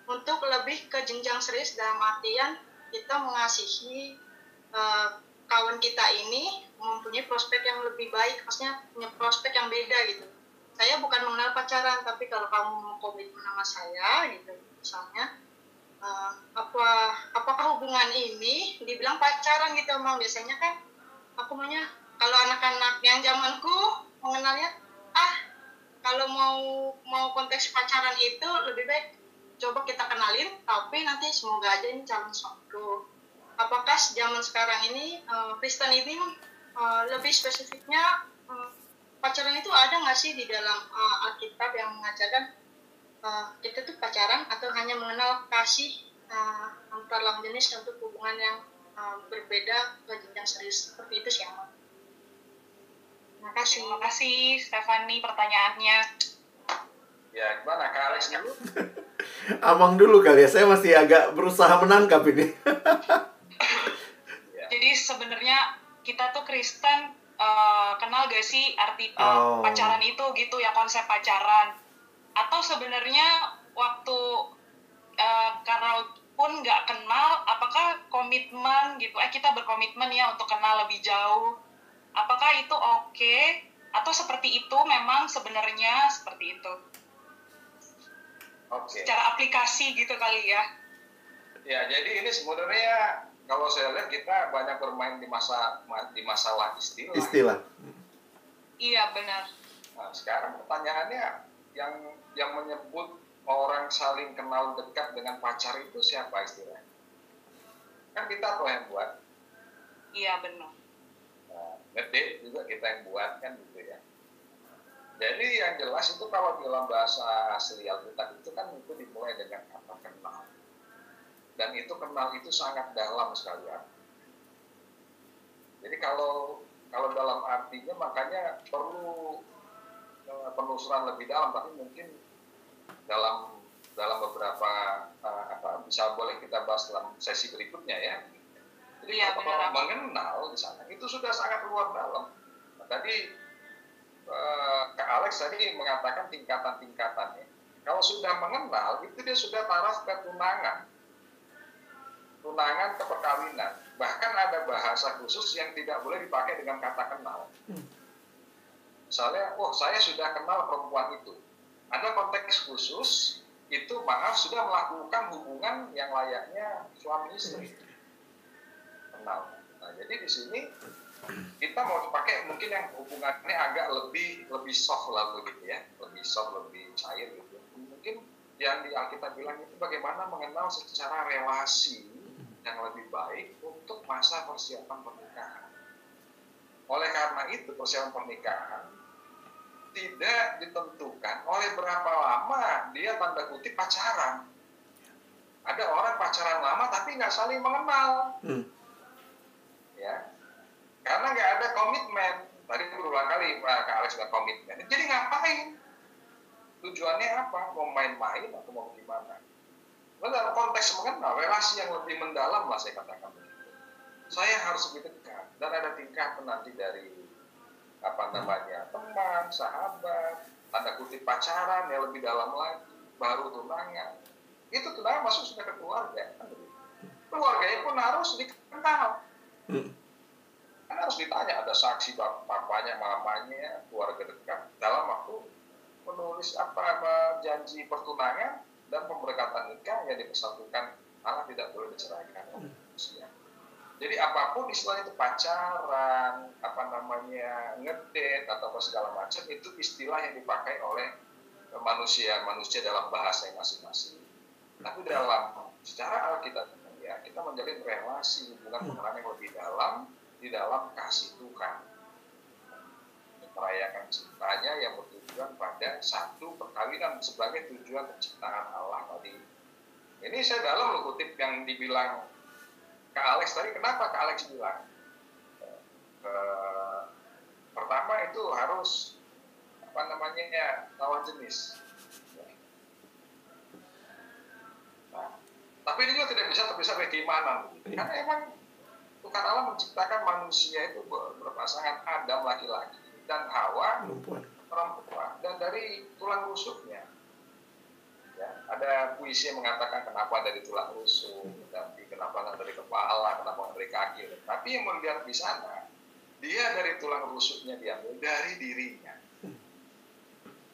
untuk lebih ke jenjang serius, dalam artian kita mengasihi kawan kita ini mempunyai prospek yang lebih baik, maksudnya punya prospek yang beda gitu. Saya bukan mengenal pacaran, tapi kalau kamu mau komitmen sama saya gitu misalnya, apakah hubungan ini dibilang pacaran gitu emang. Biasanya kan aku maunya, kalau anak-anak yang zamanku mengenalnya kalau mau konteks pacaran itu lebih baik coba kita kenalin, tapi nanti semoga aja ini calon suamiku. Apakah zaman sekarang ini Kristen ini lebih spesifiknya pacaran itu ada nggak sih di dalam Alkitab yang mengajarkan kita tuh pacaran, atau hanya mengenal kasih antar lawan jenis untuk hubungan yang berbeda ke jenjang serius seperti itu sih, Ama. Terima kasih. Terima kasih Stephanie pertanyaannya. Ya, gimana Kak Alex dulu? Amang dulu kali ya, saya masih agak berusaha menangkap ini. Jadi sebenarnya kita tuh Kristen kenal gak sih arti pacaran itu gitu ya, konsep pacaran? Atau sebenarnya waktu karena pun nggak kenal, apakah komitmen gitu, kita berkomitmen ya untuk kenal lebih jauh, apakah itu oke? Atau seperti itu memang sebenarnya seperti itu? Oke. Secara aplikasi gitu kali ya? Ya, jadi ini sebenarnya kalau saya lihat kita banyak bermain di masalah istilah. Istilah. Iya benar. Nah, sekarang pertanyaannya yang menyebut orang saling kenal dekat dengan pacar itu siapa istilahnya? Kan kita tuh yang buat. Iya benar. Nah, ngedate juga kita yang buat kan gitu ya. Jadi yang jelas itu kalau dalam bahasa asli Alkitab itu kan itu dimulai dengan kata kenal. Dan itu kenal itu sangat dalam sekali ya. Jadi kalau dalam artinya makanya perlu penelusuran lebih dalam, tapi mungkin dalam beberapa bisa boleh kita bahas dalam sesi berikutnya ya. Jadi kalau mengenal di sana itu sudah sangat luar dalam. Nah, tadi Kak Alex tadi mengatakan tingkatan-tingkatannya. Kalau sudah mengenal itu dia sudah taraf ke tunangan ke perkawinan. Bahkan ada bahasa khusus yang tidak boleh dipakai dengan kata kenal. Misalnya, saya sudah kenal perempuan itu. Ada konteks khusus, itu sudah melakukan hubungan yang layaknya suami istri. Kenal. Nah, jadi di sini kita mau pakai mungkin yang hubungannya agak lebih soft lah begitu ya, lebih soft, lebih cair gitu. Mungkin yang di Alkitab bilang itu bagaimana mengenal secara relasi yang lebih baik untuk masa persiapan pernikahan. Oleh karena itu persiapan pernikahan tidak ditentukan oleh berapa lama dia tanda kutip pacaran. Ada orang pacaran lama tapi nggak saling mengenal, ya, karena nggak ada komitmen. Tadi berulang kali Kak Alex bilang komitmen. Jadi ngapain? Tujuannya apa? Mau main-main atau mau gimana? Dalam konteks mengenal, relasi yang lebih mendalam lah saya katakan begitu. Saya harus lebih dekat dan ada tingkatan nanti dari teman, sahabat, tanda kutip pacaran yang lebih dalam lagi, baru tunangan. Itu tunangan masuk sudah ke keluarga. Keluarganya pun harus dikenal. Harus ditanya, ada saksi bapaknya, mamanya, keluarga dekat dalam waktu menulis janji pertunangan dan pemberkatan nikah yang dipersatukan. Allah tidak boleh diceraikan. Jadi apapun istilahnya itu pacaran, ngedate atau segala macam, itu istilah yang dipakai oleh manusia dalam bahasa yang masing-masing. Tapi secara Alkitab ya, kita menjalin relasi hubungan pengenalan yang lebih dalam di dalam kasih Tuhan. Merayakan cintanya yang bertujuan pada satu perkawinan sebagai tujuan penciptaan Allah tadi. Ini saya dalam loh kutip yang dibilang Kak Alex tadi. Kenapa Kak Alex bilang? Pertama itu harus lawan jenis. Nah, tapi ini juga tidak bisa terpisah dari keimanan, karena emang Tuhan Allah menciptakan manusia itu berpasangan, Adam laki-laki dan Hawa perempuan, dan dari tulang rusuknya. Ya, ada puisi yang mengatakan kenapa dari tulang rusuk, tapi kenapa dari kepala, kenapa dari kaki. Tapi yang melihat di sana, dia dari tulang rusuknya diambil dari dirinya.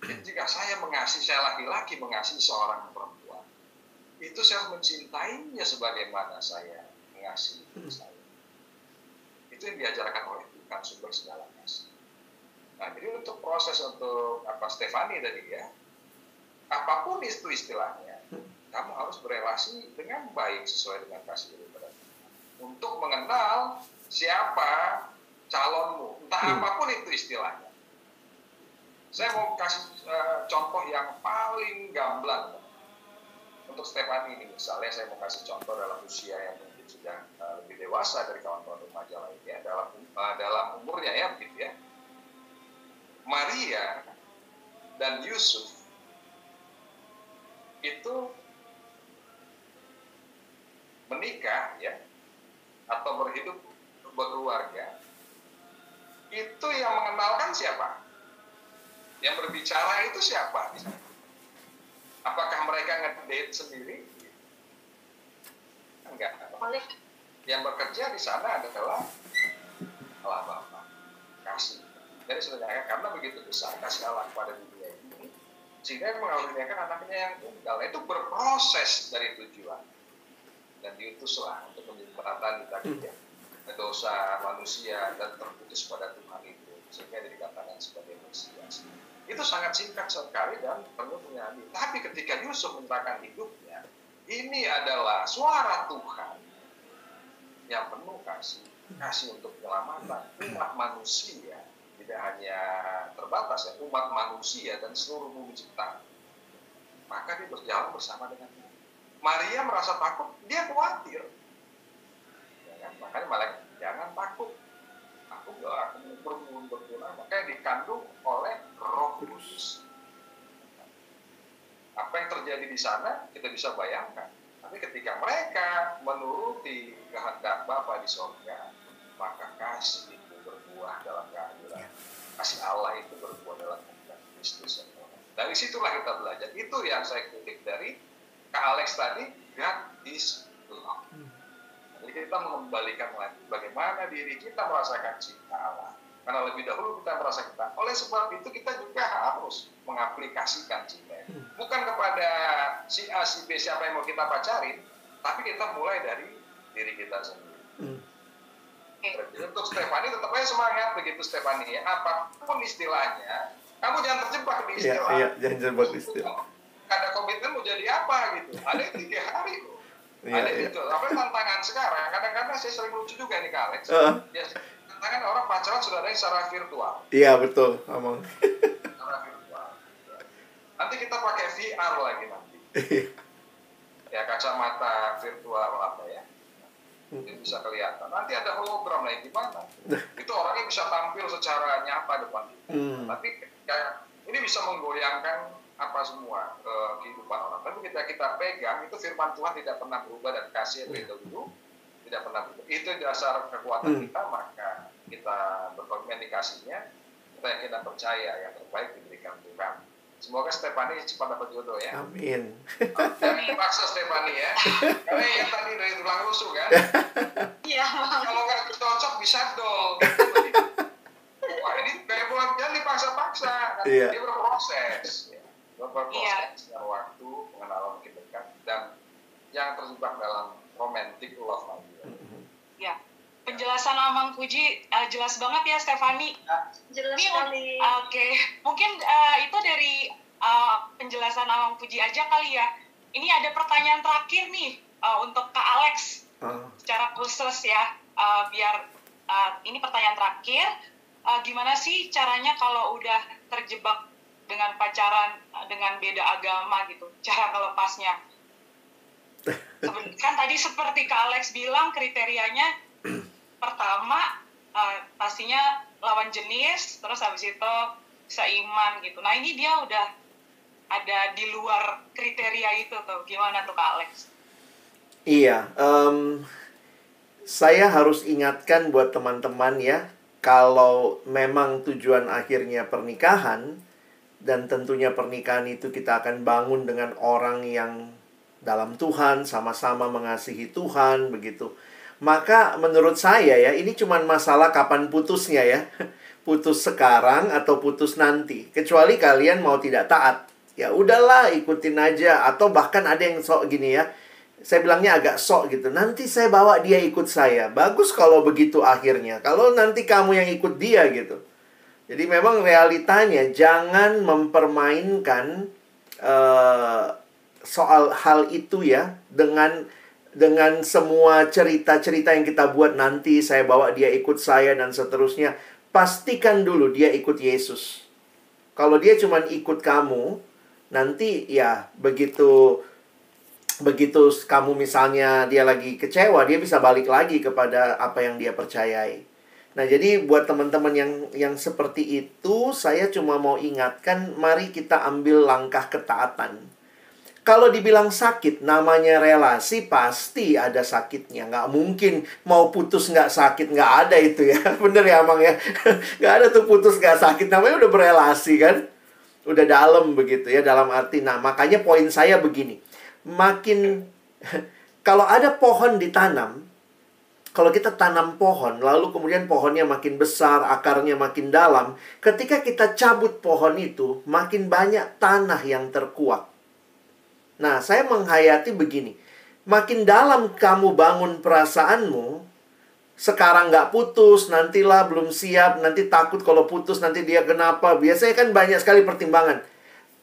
Jadi jika saya laki-laki mengasihi seorang perempuan, itu saya mencintainya sebagaimana saya mengasihi diri saya. Itu yang diajarkan oleh Tuhan, sumber segala kasih. Nah, jadi untuk proses Stefani tadi ya, apapun itu istilahnya, kamu harus berelasi dengan baik sesuai dengan kasih daripada Tuhan. Untuk mengenal siapa calonmu, entah apapun itu istilahnya. Saya mau kasih contoh yang paling gamblang untuk Stefani ini. Misalnya saya mau kasih contoh dalam usia yang mungkin sudah lebih dewasa dari kawan-kawan remaja lainnya, dalam umurnya ya begitu ya. Maria dan Yusuf itu menikah ya, atau berkeluarga. Itu yang mengenalkan siapa? Yang berbicara itu siapa? Apakah mereka ngedate sendiri? Enggak. Yang bekerja di sana adalah Allah Bapa. Kasih. Jadi sebenarnya karena begitu besar kasih Allah kepada dunia ini, sehingga mengaruniakan anaknya yang tunggal. Itu berproses dari tujuan. Dan diutuslah untuk menyempurnakan kita dosa manusia dan terputus pada Tuhan itu, sehingga dikatakan sebagai Mesias. Itu sangat singkat sekali dan penuh penyanyi. Tapi ketika Yusuf menyerahkan hidupnya, ini adalah suara Tuhan yang penuh kasih untuk penyelamatan umat manusia. Tidak hanya terbatas ya, umat manusia dan seluruh bumi ciptaan. Maka dia berjalan bersama dengan dia. Maria merasa takut, dia khawatir. Ya, makanya malaikat, jangan takut. Aku berguna. Makanya dikandung oleh Roh Kudus. Apa yang terjadi di sana kita bisa bayangkan. Tapi ketika mereka menuruti kehendak Bapa di surga, maka kasih itu berbuah dalam kehadiran. Kasih Allah itu berbuah dalam kehendak Kristus. Dari situlah kita belajar. Itu yang saya kutip dari Kak Alex tadi, God is love. Jadi kita mengembalikan lagi bagaimana diri kita merasakan cinta Allah. Karena lebih dahulu kita merasa kita. Oleh sebab itu kita juga harus mengaplikasikan cinta. Bukan kepada si A, si B, siapa yang mau kita pacarin, tapi kita mulai dari diri kita sendiri. Untuk Stefani tetap aja semangat begitu Stefani ya. Apapun istilahnya, kamu jangan terjebak di istilah. Iya, jangan terjebak di istilah. Ada komitmen mau jadi apa gitu. Ada yang 3 hari loh. Ada gitu. Apa tantangan sekarang? Kadang-kadang saya sering lucu juga nih Kak Alex. Ya, tantangan orang pacaran sudah ada yang secara virtual. Iya betul, ngomong. Secara virtual. Nanti kita pakai VR lagi nanti. Ya kacamata virtual apa ya? Itu bisa kelihatan. Nanti ada hologram lagi gimana? Itu orangnya bisa tampil secara nyata depan kita. Tapi kayak ini bisa menggoyangkan apa semua kehidupan orang. Tapi kita pegang, itu firman Tuhan tidak pernah berubah dan kasih itu tidak pernah berubah. Itu dasar kekuatan kita, maka kita berkomunikasinya, kita yakin dan percaya yang terbaik diberikan Tuhan. Semoga Stefani cepat dapat jodoh ya. Amin. Jangan dipaksa Stefani ya. Karena yang tadi dari tulang rusuk kan. Iya. Kalau nggak cocok bisa dong. Wah ini kayak bulan jangan dipaksa-paksa. Dia berproses. Ya. Berproses dengan waktu, pengenalan makin dekat, dan jangan terjebak dalam romantic love lagi. Ya. Penjelasan Amang Puji jelas banget ya Stefani. Jelas Ini sekali. Oke. Mungkin itu dari penjelasan Amang Puji aja kali ya. Ini ada pertanyaan terakhir nih untuk Kak Alex. Secara khusus ya. Biar ini pertanyaan terakhir. Gimana sih caranya kalau udah terjebak dengan pacaran dengan beda agama gitu? Cara melepasnya. Kan tadi seperti Kak Alex bilang kriterianya pertama pastinya lawan jenis, terus habis itu seiman gitu. Nah ini dia udah ada di luar kriteria itu tuh. Gimana tuh Kak Alex? Iya, saya harus ingatkan buat teman-teman ya, kalau memang tujuan akhirnya pernikahan, dan tentunya pernikahan itu kita akan bangun dengan orang yang dalam Tuhan, sama-sama mengasihi Tuhan, begitu. Maka menurut saya ya, ini cuma masalah kapan putusnya ya. Putus sekarang atau putus nanti. Kecuali kalian mau tidak taat. Ya udahlah, ikutin aja. Atau bahkan ada yang sok gini ya. Saya bilangnya agak sok gitu. Nanti saya bawa dia ikut saya. Bagus kalau begitu akhirnya. Kalau nanti kamu yang ikut dia gitu. Jadi memang realitanya jangan mempermainkan soal hal itu ya. Dengan semua cerita-cerita yang kita buat nanti saya bawa dia ikut saya dan seterusnya. Pastikan dulu dia ikut Yesus. Kalau dia cuma ikut kamu, nanti ya begitu kamu misalnya dia lagi kecewa, dia bisa balik lagi kepada apa yang dia percayai. Nah, jadi buat teman-teman yang seperti itu, saya cuma mau ingatkan, mari kita ambil langkah ketaatan. Kalau dibilang sakit, namanya relasi pasti ada sakitnya. Nggak mungkin mau putus nggak sakit, nggak ada itu ya. Bener ya Amang ya? Nggak ada tuh putus nggak sakit, namanya udah berelasi kan? Udah dalam begitu ya, dalam arti. Nah, makanya poin saya begini. Kalau ada pohon ditanam, kalau kita tanam pohon, lalu kemudian pohonnya makin besar, akarnya makin dalam. Ketika kita cabut pohon itu, makin banyak tanah yang terkuak. Nah, saya menghayati begini. Makin dalam kamu bangun perasaanmu, sekarang nggak putus, nantilah belum siap, nanti takut kalau putus, nanti dia kenapa. Biasanya kan banyak sekali pertimbangan.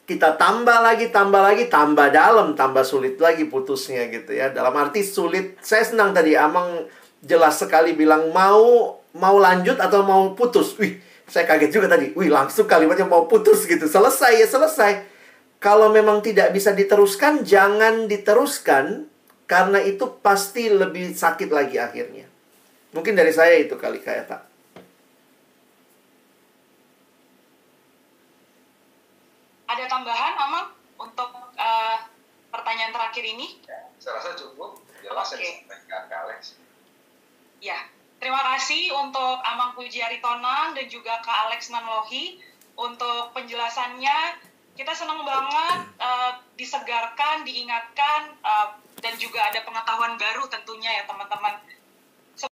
Kita tambah lagi, tambah dalam, tambah sulit lagi putusnya gitu ya. Dalam arti sulit, saya senang tadi Amang jelas sekali bilang mau lanjut atau mau putus. Wih, saya kaget juga tadi. Wih, langsung kalimatnya mau putus gitu. Selesai ya, selesai. Kalau memang tidak bisa diteruskan, jangan diteruskan. Karena itu pasti lebih sakit lagi akhirnya. Mungkin dari saya itu kali Kak Eta. Ada tambahan, Amang, untuk pertanyaan terakhir ini? Ya, saya rasa cukup. Jelas yang disampaikan Kak Alex. Ya, terima kasih untuk Amang Puji Aritonang dan juga Kak Alex Nanlohi untuk penjelasannya. Kita senang banget disegarkan, diingatkan, dan juga ada pengetahuan baru tentunya ya teman-teman.